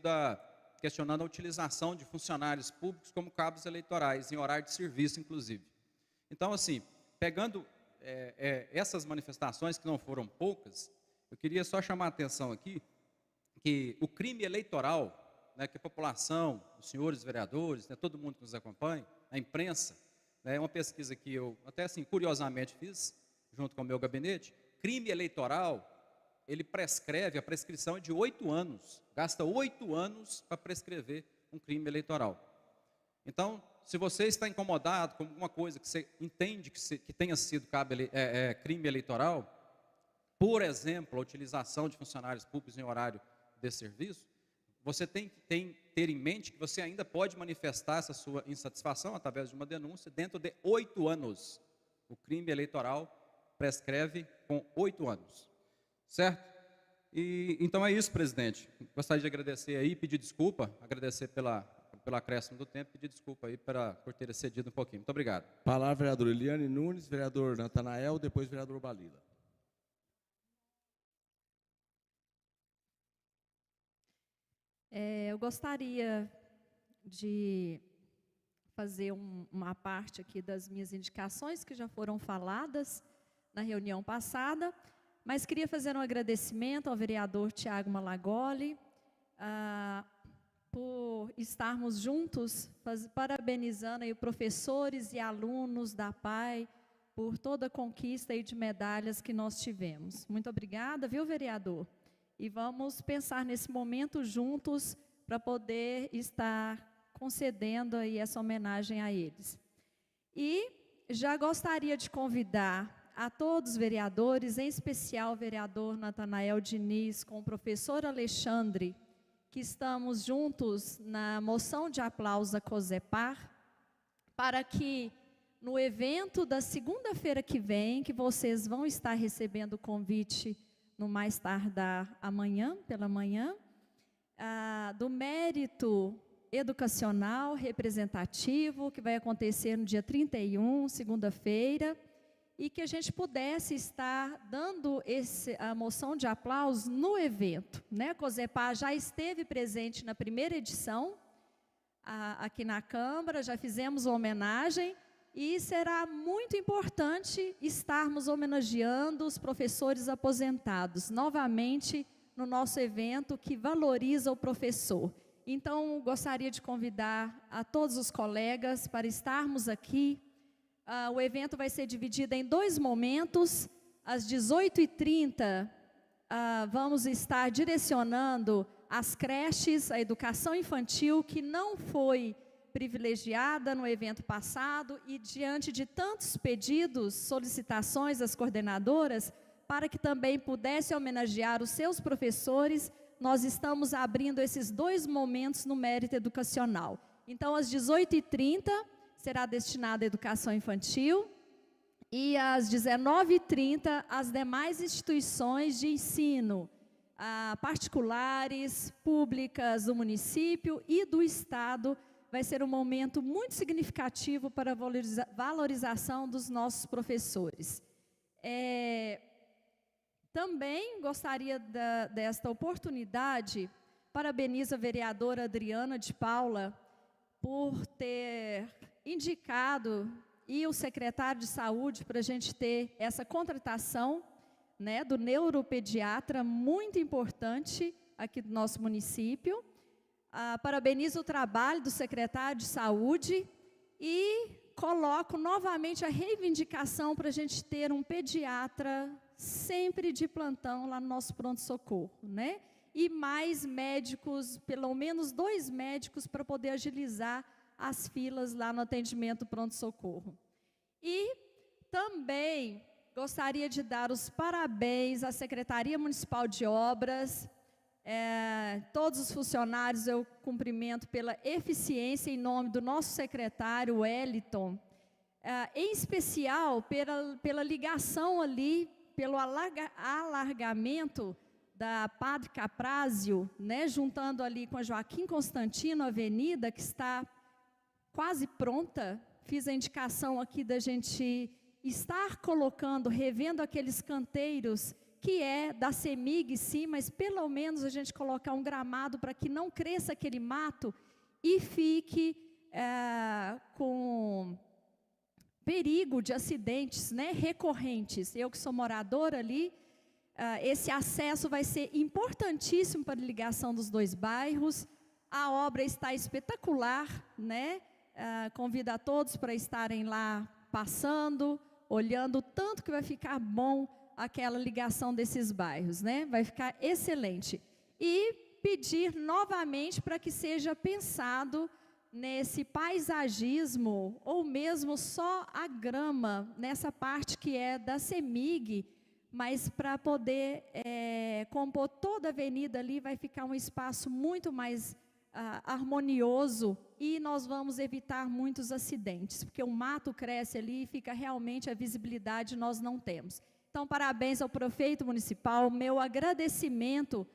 questionando a utilização de funcionários públicos como cabos eleitorais, em horário de serviço, inclusive. Então, assim, pegando essas manifestações, que não foram poucas, eu queria só chamar a atenção aqui, que o crime eleitoral, né, que a população, os senhores vereadores, né, todo mundo que nos acompanha, a imprensa, né, uma pesquisa que eu, até assim, curiosamente fiz, junto com o meu gabinete, crime eleitoral, ele prescreve, a prescrição é de 8 anos, gasta 8 anos para prescrever um crime eleitoral. Então, se você está incomodado com alguma coisa que você entende que tenha sido crime eleitoral, por exemplo, a utilização de funcionários públicos em horário de serviço, você tem que ter em mente que você ainda pode manifestar essa sua insatisfação através de uma denúncia dentro de 8 anos. O crime eleitoral prescreve com 8 anos. Certo? Então é isso, presidente. Gostaria de agradecer aí, pedir desculpa, agradecer pelo acréscimo do tempo, pedir desculpa aí por ter excedido um pouquinho. Muito obrigado. Palavra, vereador Eliane Nunes, vereador Natanael, depois vereador Balila. Eu gostaria de fazer uma parte aqui das minhas indicações que já foram faladas na reunião passada, mas queria fazer um agradecimento ao vereador Tiago Malagoli por estarmos juntos, parabenizando aí professores e alunos da PAI por toda a conquista aí de medalhas que nós tivemos. Muito obrigada, viu, vereador? E vamos pensar nesse momento juntos para poder estar concedendo aí essa homenagem a eles. E já gostaria de convidar a todos os vereadores, em especial o vereador Natanael Diniz, com o professor Alexandre, que estamos juntos na moção de aplauso à COSEPAR, para que no evento da segunda-feira que vem, que vocês vão estar recebendo o convite no mais tardar amanhã, pela manhã, do mérito educacional representativo, que vai acontecer no dia 31, segunda-feira, e que a gente pudesse estar dando a moção de aplauso no evento, né? A COSEPAR já esteve presente na primeira edição, aqui na Câmara, já fizemos uma homenagem, e será muito importante estarmos homenageando os professores aposentados, novamente no nosso evento que valoriza o professor. Então, gostaria de convidar a todos os colegas para estarmos aqui. O evento vai ser dividido em 2 momentos. Às 18h30, vamos estar direcionando as creches, a educação infantil, que não foi privilegiada no evento passado, e diante de tantos pedidos, solicitações das coordenadoras, para que também pudesse homenagear os seus professores, nós estamos abrindo esses 2 momentos no mérito educacional. Então, às 18h30, será destinada à educação infantil, e às 19h30, as demais instituições de ensino, particulares, públicas do município e do Estado, vai ser um momento muito significativo para a valorização dos nossos professores. Também gostaria desta oportunidade, parabenizo a vereadora Adriana de Paula por ter indicado, e o secretário de saúde, para a gente ter essa contratação, né, do neuropediatra, muito importante aqui do nosso município. Parabenizo o trabalho do secretário de saúde e coloco novamente a reivindicação para a gente ter um pediatra sempre de plantão lá no nosso pronto-socorro, né? e mais médicos, pelo menos 2 médicos, para poder agilizar as filas lá no atendimento pronto-socorro. E também gostaria de dar os parabéns à Secretaria Municipal de Obras, todos os funcionários eu cumprimento pela eficiência em nome do nosso secretário, Wellington, em especial pela ligação ali, pelo alargamento da Padre Caprazio, né, juntando ali com a Joaquim Constantino Avenida, que está quase pronta. Fiz a indicação aqui da gente estar colocando, revendo aqueles canteiros, que é da CEMIG, sim, mas pelo menos a gente colocar um gramado para que não cresça aquele mato e fique com perigo de acidentes, né, recorrentes. Eu que sou moradora ali, esse acesso vai ser importantíssimo para a ligação dos 2 bairros. A obra está espetacular, né? Convido a todos para estarem lá passando, olhando o tanto que vai ficar bom aquela ligação desses bairros, né? Vai ficar excelente. E pedir novamente para que seja pensado nesse paisagismo, ou mesmo só a grama, nessa parte que é da CEMIG, mas para poder compor toda a avenida ali, vai ficar um espaço muito mais harmonioso e nós vamos evitar muitos acidentes, porque o mato cresce ali e fica realmente a visibilidade nós não temos. Então, parabéns ao prefeito municipal, meu agradecimento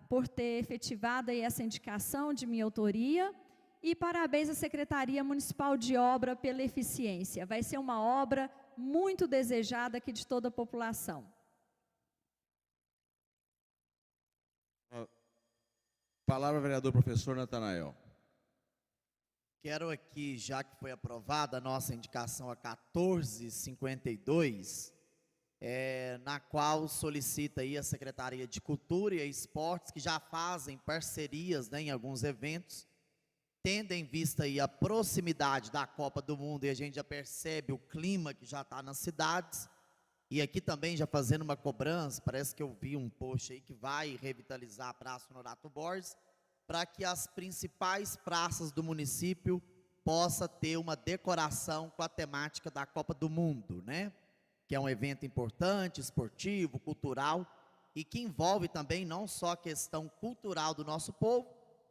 por ter efetivado aí essa indicação de minha autoria e parabéns à Secretaria Municipal de Obra pela eficiência. Vai ser uma obra muito desejada aqui de toda a população. Palavra, vereador professor Natanael. Quero aqui, já que foi aprovada a nossa indicação a 1452, na qual solicita aí a Secretaria de Cultura e Esportes, que já fazem parcerias, né, em alguns eventos, tendo em vista aí a proximidade da Copa do Mundo, e a gente já percebe o clima que já está nas cidades, e aqui também já fazendo uma cobrança, parece que eu vi um post aí que vai revitalizar a Praça Honorato Borges, para que as principais praças do município possa ter uma decoração com a temática da Copa do Mundo, né? Que é um evento importante, esportivo, cultural, e que envolve também não só a questão cultural do nosso povo,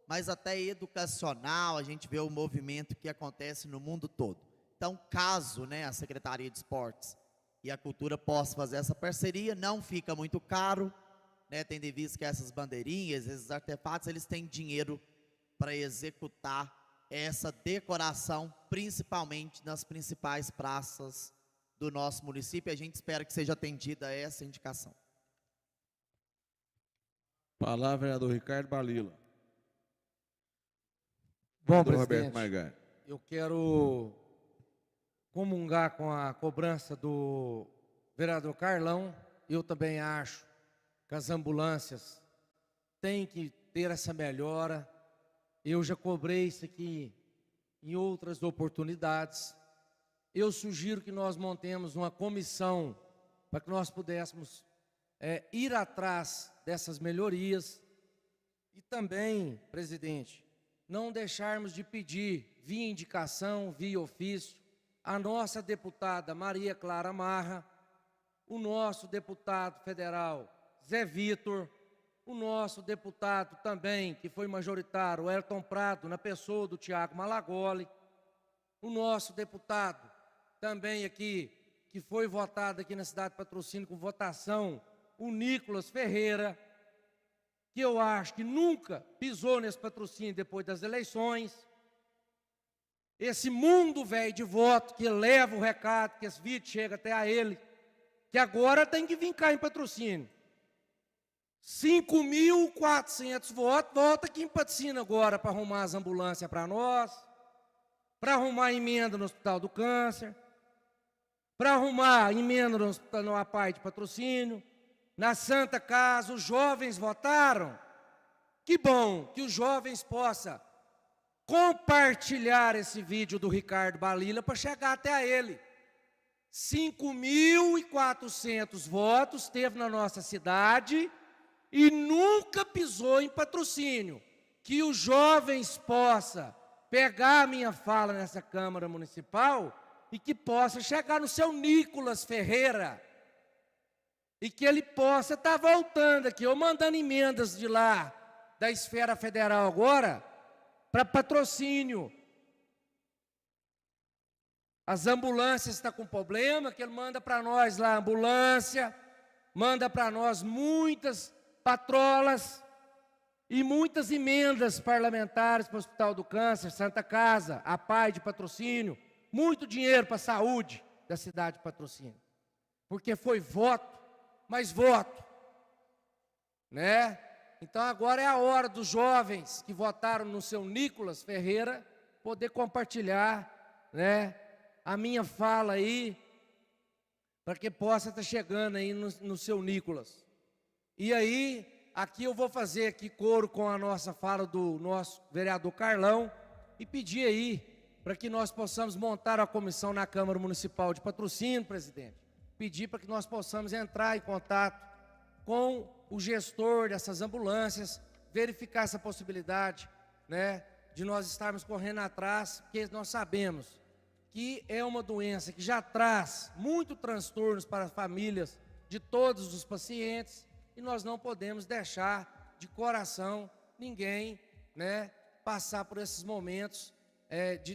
mas até educacional. A gente vê o movimento que acontece no mundo todo. Então, caso, né, a Secretaria de Esportes e a Cultura possa fazer essa parceria, não fica muito caro, né, tendo em vista que essas bandeirinhas, esses artefatos, eles têm dinheiro para executar essa decoração, principalmente nas principais praças do nosso município. A gente espera que seja atendida essa indicação. Palavra, vereador Ricardo Balila. Bom, Roberto presidente, Margari. eu quero comungar com a cobrança do vereador Carlão. Eu também acho que as ambulâncias têm que ter essa melhora. Eu já cobrei isso aqui em outras oportunidades. Eu sugiro que nós montemos uma comissão para que nós pudéssemos ir atrás dessas melhorias. E também, presidente, não deixarmos de pedir, via indicação, via ofício, a nossa deputada Maria Clara Marra, o nosso deputado federal Zé Vitor, o nosso deputado também, que foi majoritário, o Elton Prado, na pessoa do Tiago Malagoli, o nosso deputado também aqui, que foi votado aqui na cidade de Patrocínio com votação, o Nicolas Ferreira, que eu acho que nunca pisou nesse patrocínio depois das eleições. Esse mundo velho de voto que leva o recado, que esse vídeo chega até a ele, que agora tem que vir cá em Patrocínio. 5.400 votos, volta aqui em Patrocínio agora para arrumar as ambulâncias para nós, para arrumar emenda no Hospital do Câncer, para arrumar emenda no APAI de Patrocínio, na Santa Casa. Os jovens votaram. Que bom que os jovens possam compartilhar esse vídeo do Ricardo Balila para chegar até a ele. 5.400 votos teve na nossa cidade e nunca pisou em patrocínio. Que os jovens possam pegar a minha fala nessa Câmara Municipal e que possa chegar no seu Nicolas Ferreira e que ele possa estar voltando aqui, ou mandando emendas de lá, da esfera federal agora, para patrocínio. As ambulâncias estão com problema, que ele manda para nós lá a ambulância, manda para nós muitas patrolas e muitas emendas parlamentares para o Hospital do Câncer, Santa Casa, a PAI de patrocínio, muito dinheiro para a saúde da cidade de Patrocínio. Porque foi voto, mas voto, né? Então agora é a hora dos jovens que votaram no seu Nicolas Ferreira poder compartilhar, né, a minha fala aí, para que possa estar chegando aí no seu Nicolas. E aí, aqui eu vou fazer aqui coro com a nossa fala do nosso vereador Carlão e pedir aí para que nós possamos montar a comissão na Câmara Municipal de Patrocínio, presidente. Pedir para que nós possamos entrar em contato com o gestor dessas ambulâncias, verificar essa possibilidade, né, de nós estarmos correndo atrás, porque nós sabemos que é uma doença que já traz muito transtornos para as famílias de todos os pacientes e nós não podemos deixar de coração ninguém, né, passar por esses momentos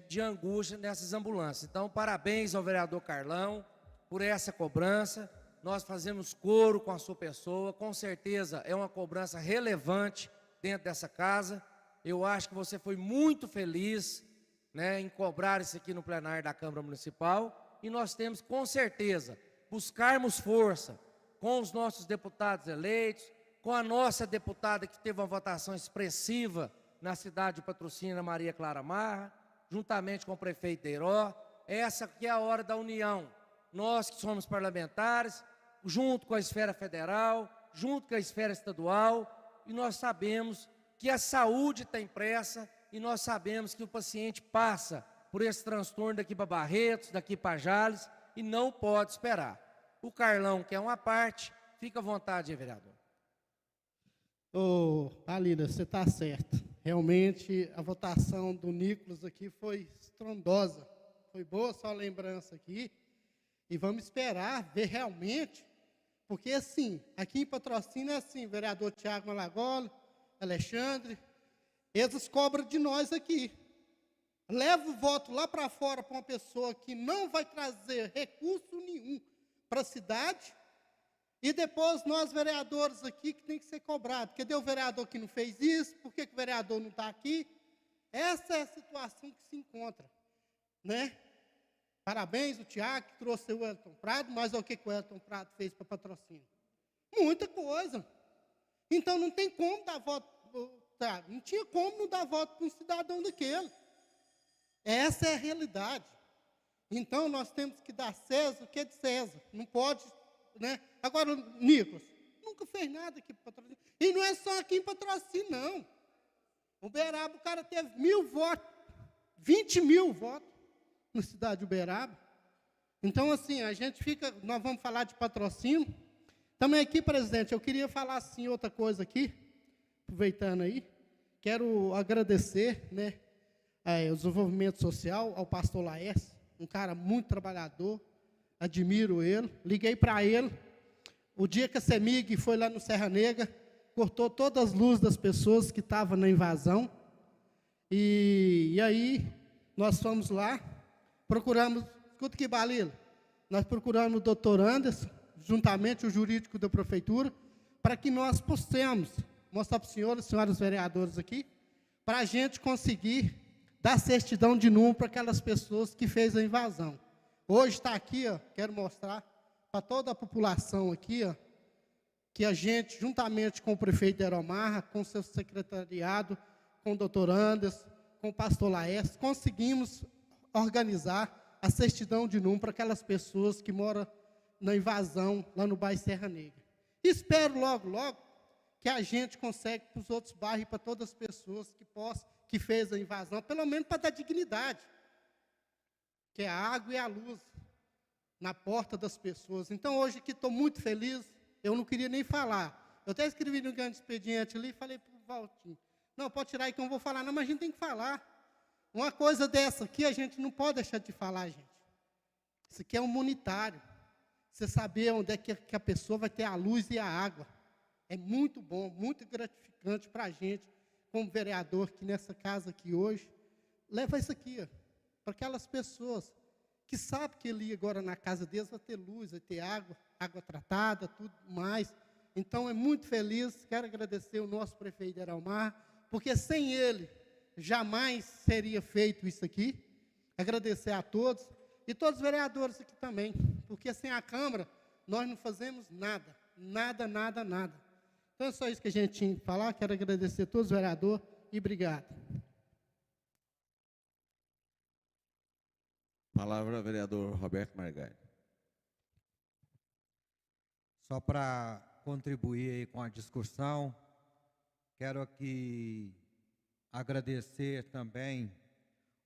de angústia nessas ambulâncias. Então, parabéns ao vereador Carlão por essa cobrança. Nós fazemos coro com a sua pessoa, com certeza é uma cobrança relevante dentro dessa casa. Eu acho que você foi muito feliz, né, em cobrar isso aqui no plenário da Câmara Municipal, e nós temos, com certeza, buscarmos força com os nossos deputados eleitos, com a nossa deputada que teve uma votação expressiva na cidade de Patrocínio, Maria Clara Marra, juntamente com o prefeito Deiró. Essa aqui é a hora da união. Nós que somos parlamentares, junto com a esfera federal, junto com a esfera estadual, e nós sabemos que a saúde está impressa, e nós sabemos que o paciente passa por esse transtorno daqui para Barretos, daqui para Jales, e não pode esperar. O Carlão quer uma parte, fica à vontade, vereador. Ô, Alina, você está certo. Realmente, a votação do Nicolas aqui foi estrondosa. Foi boa a sua lembrança aqui. E vamos esperar ver realmente, porque assim, aqui em Patrocínio é assim, vereador Tiago Malagola, Alexandre, eles cobram de nós aqui. Leva o voto lá para fora para uma pessoa que não vai trazer recurso nenhum para a cidade, e depois nós, vereadores aqui, que tem que ser cobrado. Cadê o vereador que não fez isso? Por que o vereador não está aqui? Essa é a situação que se encontra, né? Parabéns, o Tiago, que trouxe o Elton Prado, mas o que o Elton Prado fez para Patrocínio? Muita coisa. Então, não tem como dar voto, não tinha como não dar voto para um cidadão daquele. Essa é a realidade. Então, nós temos que dar César o que é de César. Não pode, né? Agora, o Nicolas nunca fez nada aqui para Patrocínio. E não é só aqui em Patrocínio, não. O Uberaba, o cara teve 1.000 votos, 20 mil votos na cidade de Uberaba. Então, assim, a gente fica, nós vamos falar de Patrocínio. Também aqui, presidente, eu queria falar, assim, outra coisa aqui, aproveitando aí. Quero agradecer, né, o desenvolvimento social, ao pastor Laércio, um cara muito trabalhador, admiro ele. Liguei para ele, o dia que a CEMIG foi lá no Serra Negra, cortou todas as luzes das pessoas que estavam na invasão. E aí, nós fomos lá, procuramos, escuta aqui, Balila, nós procuramos o doutor Anderson, juntamente o jurídico da prefeitura, para que nós possamos mostrar para os senhores, senhoras vereadores aqui, para a gente conseguir dar certidão de número para aquelas pessoas que fez a invasão. Hoje está aqui, ó, quero mostrar para toda a população aqui, ó, que a gente, juntamente com o prefeito de Aromarra, com o seu secretariado, com o doutor Anderson, com o pastor Laércio, conseguimos organizar a certidão de número para aquelas pessoas que moram na invasão, lá no bairro Serra Negra. Espero logo, logo, que a gente consegue para os outros bairros, para todas as pessoas que fez a invasão, pelo menos para dar dignidade, que é a água e a luz na porta das pessoas. Então, hoje aqui estou muito feliz, eu não queria nem falar, Eu até escrevi no grande expediente ali e falei para o Valtinho, não, pode tirar aí que eu não vou falar, não, mas a gente tem que falar. Uma coisa dessa aqui a gente não pode deixar de falar, gente. Isso aqui é humanitário. Você saber onde é que a pessoa vai ter a luz e a água. É muito bom, muito gratificante para a gente, como vereador aqui nessa casa aqui hoje. Leva isso aqui, para aquelas pessoas que sabem que ali agora na casa deles vai ter luz, vai ter água, água tratada, tudo mais. Então, é muito feliz, quero agradecer o nosso prefeito Eralmar, porque sem ele, jamais seria feito isso aqui. Agradecer a todos, e todos os vereadores aqui também, porque sem a Câmara, nós não fazemos nada, nada, nada, nada. Então, é só isso que a gente tinha que falar, quero agradecer a todos os vereadores, e obrigado. Palavra, vereador Roberto Margali. Só para contribuir aí com a discussão, quero aqui agradecer também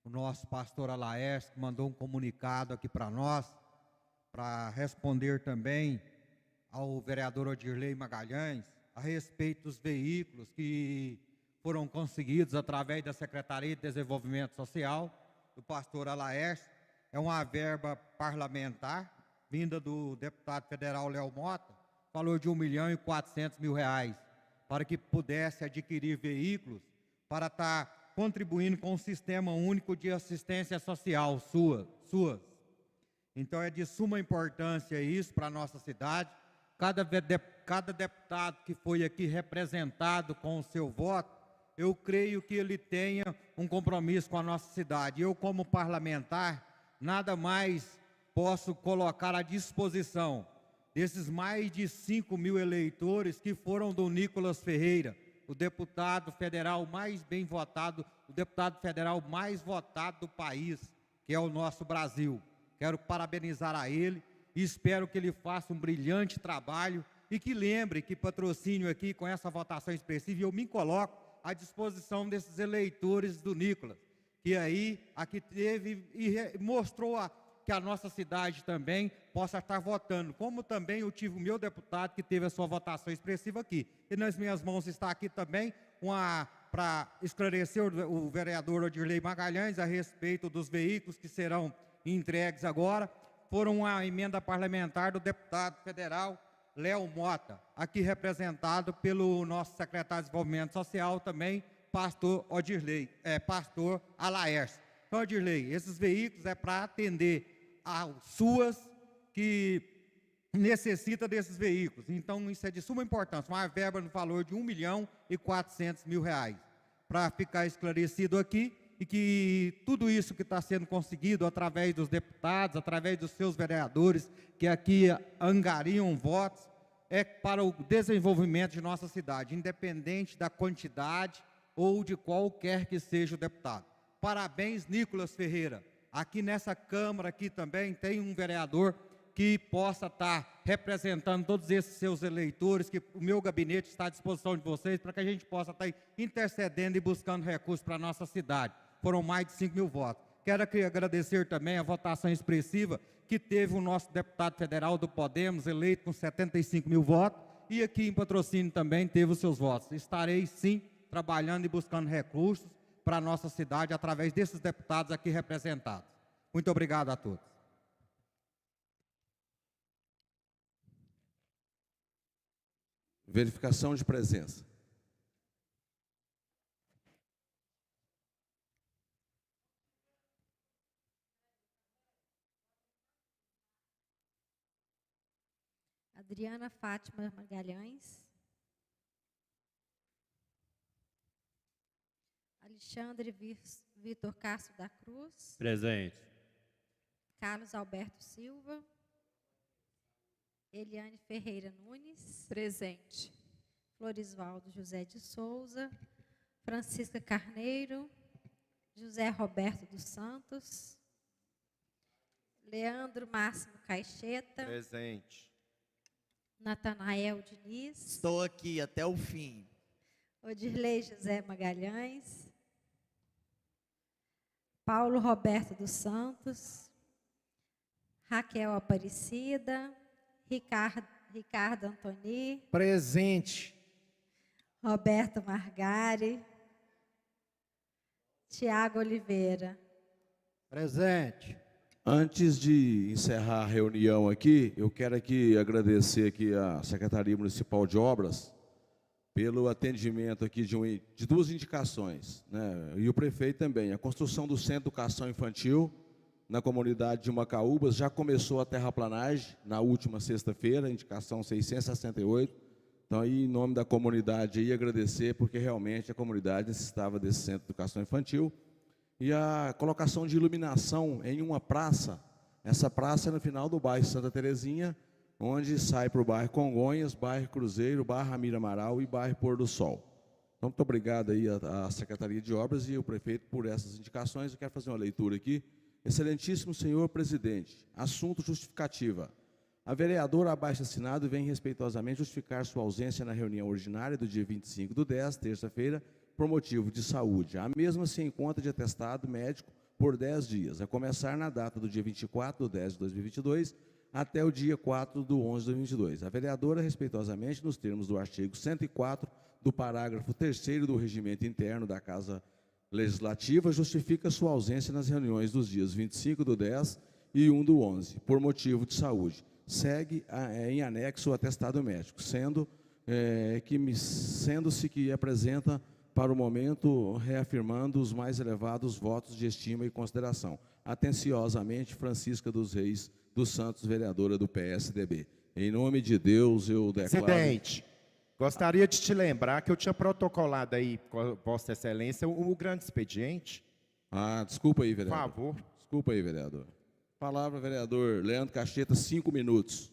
o nosso pastor Alaércio, que mandou um comunicado aqui para nós, para responder também ao vereador Odirley Magalhães, a respeito dos veículos que foram conseguidos através da Secretaria de Desenvolvimento Social, do pastor Alaércio. É uma verba parlamentar, vinda do deputado federal Léo Mota, valor de R$1.400.000, para que pudesse adquirir veículos para estar contribuindo com o Sistema Único de Assistência Social, SUAS. Então, é de suma importância isso para a nossa cidade. Cada deputado que foi aqui representado com o seu voto, eu creio que ele tenha um compromisso com a nossa cidade. Eu, como parlamentar, nada mais posso colocar à disposição desses mais de 5.000 eleitores que foram do Nicolas Ferreira, o deputado federal mais bem votado, o deputado federal mais votado do país, que é o nosso Brasil. Quero parabenizar a ele e espero que ele faça um brilhante trabalho e que lembre que patrocínio aqui com essa votação expressiva, eu me coloco à disposição desses eleitores do Nicolas, que aí aqui teve e mostrou que a nossa cidade também possa estar votando, como também eu tive o meu deputado que teve a sua votação expressiva aqui. E nas minhas mãos está aqui também para esclarecer o vereador Odirley Magalhães a respeito dos veículos que serão entregues agora. Foram uma emenda parlamentar do deputado federal Léo Mota, aqui representado pelo nosso secretário de Desenvolvimento Social também, pastor Alaércio. Então, Odirley, esses veículos é para atender às SUAS que necessita desses veículos. Então, isso é de suma importância, uma verba no valor de R$1.400.000. Para ficar esclarecido aqui, e que tudo isso que está sendo conseguido através dos deputados, através dos seus vereadores, que aqui angariam votos, é para o desenvolvimento de nossa cidade, independente da quantidade ou de qualquer que seja o deputado. Parabéns, Nicolas Ferreira. Aqui nessa Câmara aqui também tem um vereador que possa estar representando todos esses seus eleitores, que o meu gabinete está à disposição de vocês, para que a gente possa estar intercedendo e buscando recursos para a nossa cidade. Foram mais de 5.000 votos. Quero aqui agradecer também a votação expressiva que teve o nosso deputado federal do Podemos, eleito com 75.000 votos, e aqui em Patrocínio também teve os seus votos. Estarei, sim, trabalhando e buscando recursos para a nossa cidade através desses deputados aqui representados. Muito obrigado a todos. Verificação de presença. Adriana Fátima Magalhães. Alexandre Vitor Castro da Cruz. Presente. Carlos Alberto Silva. Eliane Ferreira Nunes. Presente. Florisvaldo José de Souza. Francisca Carneiro. José Roberto dos Santos. Leandro Máximo Caixeta. Presente. Natanael Diniz. Estou aqui até o fim. Odirley José Magalhães. Paulo Roberto dos Santos. Raquel Aparecida. Ricardo Ricardo Antoni, Presente. Roberto Margari, Tiago Oliveira. Presente. Antes de encerrar a reunião aqui, eu quero aqui agradecer aqui à Secretaria Municipal de Obras pelo atendimento aqui de duas indicações, né? E o prefeito também. A construção do Centro de Educação Infantil na comunidade de Macaúbas já começou a terraplanagem na última sexta-feira, indicação 668. Então, aí, em nome da comunidade, aí, agradecer, porque realmente a comunidade necessitava desse Centro de Educação Infantil. E a colocação de iluminação em uma praça. Essa praça é no final do bairro Santa Terezinha, onde sai para o bairro Congonhas, bairro Cruzeiro, bairro Ramiro Amaral e bairro Pôr do Sol. Então, muito obrigado aí à Secretaria de Obras e ao prefeito por essas indicações. Eu quero fazer uma leitura aqui. Excelentíssimo senhor presidente, assunto justificativa. A vereadora abaixo-assinado vem respeitosamente justificar sua ausência na reunião ordinária do dia 25/10, terça-feira, por motivo de saúde. A mesma se encontra de atestado médico por 10 dias, a começar na data do dia 24/10 de 2022 até o dia 4/11 de 2022. A vereadora, respeitosamente, nos termos do artigo 104 do parágrafo 3º do Regimento Interno da Casa Legislativa, justifica sua ausência nas reuniões dos dias 25/10 e 1/11, por motivo de saúde. Segue em anexo o atestado médico, sendo-se que apresenta para o momento, reafirmando os mais elevados votos de estima e consideração. Atenciosamente, Francisca dos Reis dos Santos, vereadora do PSDB. Em nome de Deus, eu declaro... Presidente, gostaria de te lembrar que eu tinha protocolado aí, Vossa Excelência, o grande expediente. Ah, desculpa aí, vereador. Por favor. Desculpa aí, vereador. Palavra, vereador Leandro Cacheta, 5 minutos.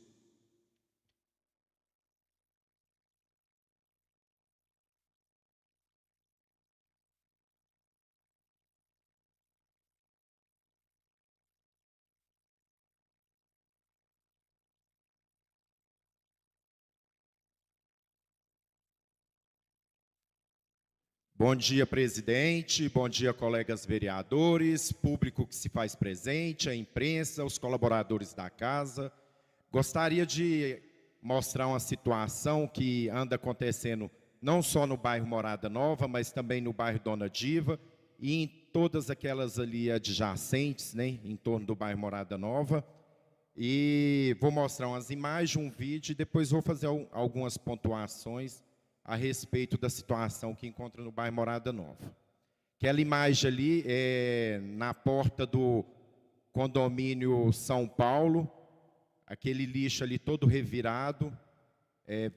Bom dia, presidente. Bom dia, colegas vereadores, público que se faz presente, a imprensa, os colaboradores da casa. Gostaria de mostrar uma situação que anda acontecendo não só no bairro Morada Nova, mas também no bairro Dona Diva e em todas aquelas ali adjacentes, né, em torno do bairro Morada Nova. E vou mostrar umas imagens, um vídeo e depois vou fazer algumas pontuações a respeito da situação que encontra no bairro Morada Nova. Aquela imagem ali é na porta do condomínio São Paulo, aquele lixo ali todo revirado.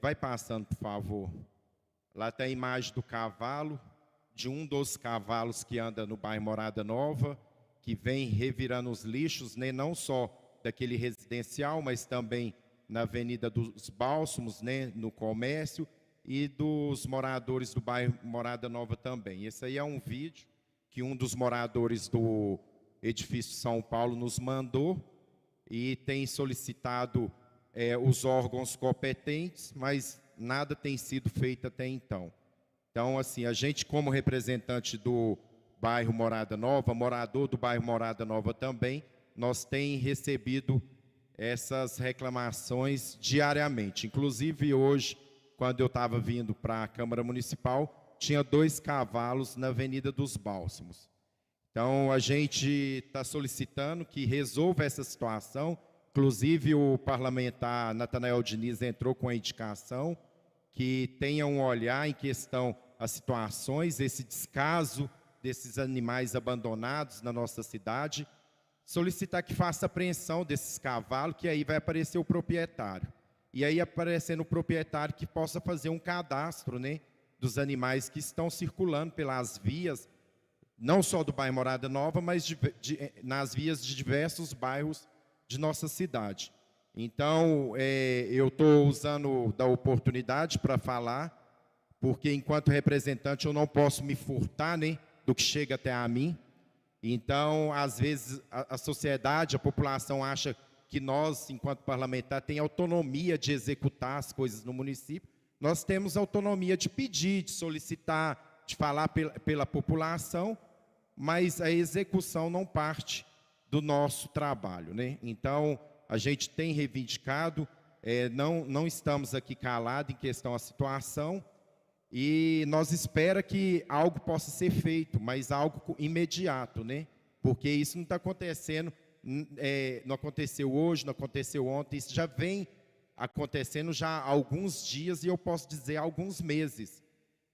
Vai passando, por favor. Lá está a imagem do cavalo, de um dos cavalos que anda no bairro Morada Nova, que vem revirando os lixos, né, não só daquele residencial, mas também na Avenida dos Bálsamos, né, no comércio, e dos moradores do bairro Morada Nova também. Esse aí é um vídeo que um dos moradores do edifício São Paulo nos mandou e tem solicitado os órgãos competentes, mas nada tem sido feito até então. Então, assim, a gente como representante do bairro Morada Nova, morador do bairro Morada Nova também, nós temos recebido essas reclamações diariamente. Inclusive hoje, quando eu estava vindo para a Câmara Municipal, tinha 2 cavalos na Avenida dos Bálsamos. Então, a gente está solicitando que resolva essa situação. Inclusive, o parlamentar Natanael Diniz entrou com a indicação que tenha um olhar em questão às situações, esse descaso desses animais abandonados na nossa cidade, solicitar que faça apreensão desses cavalos, que aí vai aparecer o proprietário. E aí, aparecendo o proprietário, que possa fazer um cadastro, né, dos animais que estão circulando pelas vias, não só do bairro Morada Nova, mas nas vias de diversos bairros de nossa cidade. Então, eu estou usando da oportunidade para falar, porque enquanto representante eu não posso me furtar, né, do que chega até a mim. Então, às vezes, a sociedade, a população acha que nós, enquanto parlamentar, tem autonomia de executar as coisas no município. Nós temos autonomia de pedir, de solicitar, de falar pela população, mas a execução não parte do nosso trabalho, né? Então, a gente tem reivindicado não estamos aqui calados em questão à situação, e nós esperamos que algo possa ser feito, mas algo imediato, né? Porque isso não está acontecendo, não aconteceu hoje, não aconteceu ontem, isso já vem acontecendo já há alguns dias, e eu posso dizer há alguns meses.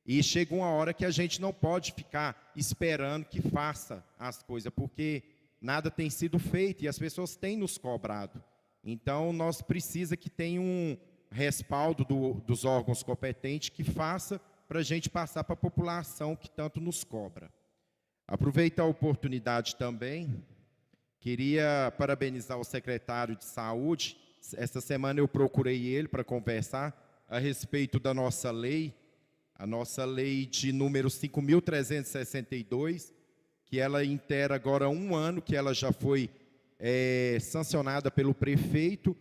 E chega uma hora que a gente não pode ficar esperando que faça as coisas, porque nada tem sido feito e as pessoas têm nos cobrado. Então, nós precisamos que tenha um respaldo dos órgãos competentes que faça para a gente passar para a população que tanto nos cobra. Aproveitar a oportunidade também, queria parabenizar o secretário de Saúde. Essa semana eu procurei ele para conversar a respeito da nossa lei, a nossa lei de número 5.362, que ela inteira agora 1 ano, que ela já foi sancionada pelo prefeito,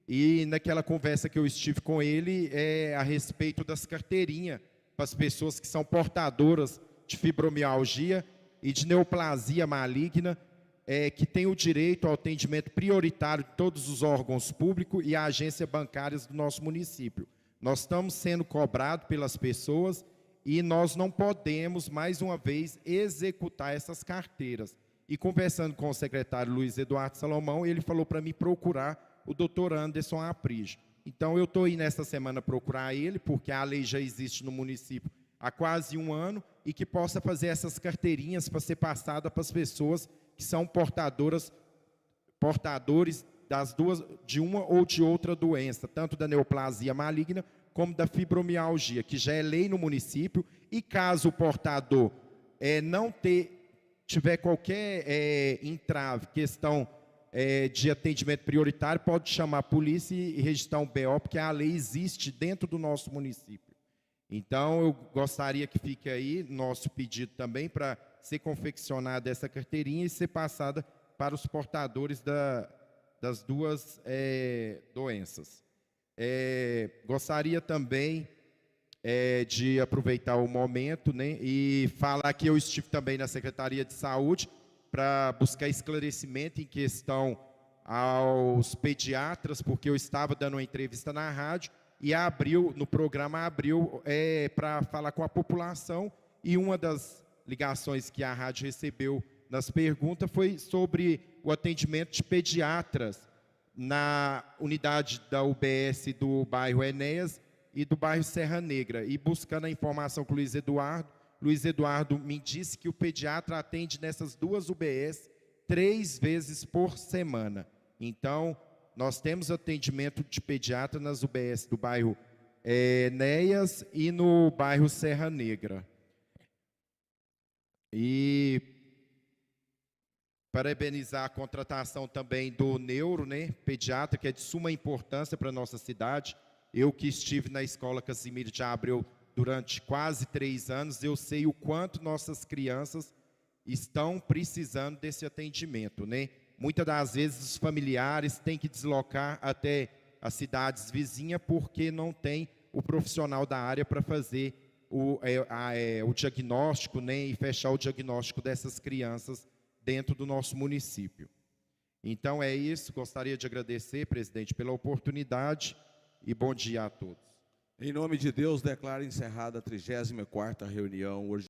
e naquela conversa que eu estive com ele, a respeito das carteirinhas para as pessoas que são portadoras de fibromialgia e de neoplasia maligna, que têm o direito ao atendimento prioritário de todos os órgãos públicos e agências bancárias do nosso município. Nós estamos sendo cobrados pelas pessoas e nós não podemos, mais uma vez, executar essas carteiras. E conversando com o secretário Luiz Eduardo Salomão, ele falou para mim procurar o doutor Anderson Aprigio. Então, eu estou aí nesta semana procurar ele, porque a lei já existe no município há quase 1 ano, e que possa fazer essas carteirinhas para ser passada para as pessoas que são portadores de uma ou de outra doença, tanto da neoplasia maligna como da fibromialgia, que já é lei no município, e caso o portador não tiver qualquer entrave, questão de atendimento prioritário, pode chamar a polícia e registrar um BO, porque a lei existe dentro do nosso município. Então, eu gostaria que fique aí nosso pedido também para ser confeccionada essa carteirinha e ser passada para os portadores das duas doenças. Gostaria também de aproveitar o momento, né, e falar que eu estive também na Secretaria de Saúde para buscar esclarecimento em questão aos pediatras, porque eu estava dando uma entrevista na rádio e no programa abriu para falar com a população, e uma das ligações que a rádio recebeu nas perguntas foi sobre o atendimento de pediatras na unidade da UBS do bairro Enéas e do bairro Serra Negra. E buscando a informação com o Luiz Eduardo me disse que o pediatra atende nessas 2 UBS 3 vezes por semana. Então, nós temos atendimento de pediatra nas UBS do bairro Enéas e no bairro Serra Negra. E parabenizar a contratação também do neuro, né, pediatra, que é de suma importância para a nossa cidade. Eu que estive na escola Casimiro de Abreu durante quase 3 anos, eu sei o quanto nossas crianças estão precisando desse atendimento, né? Muitas das vezes os familiares têm que deslocar até as cidades vizinhas porque não tem o profissional da área para fazer o diagnóstico, né, e fechar o diagnóstico dessas crianças dentro do nosso município. Então é isso, gostaria de agradecer, presidente, pela oportunidade e bom dia a todos. Em nome de Deus, declaro encerrada a 34ª reunião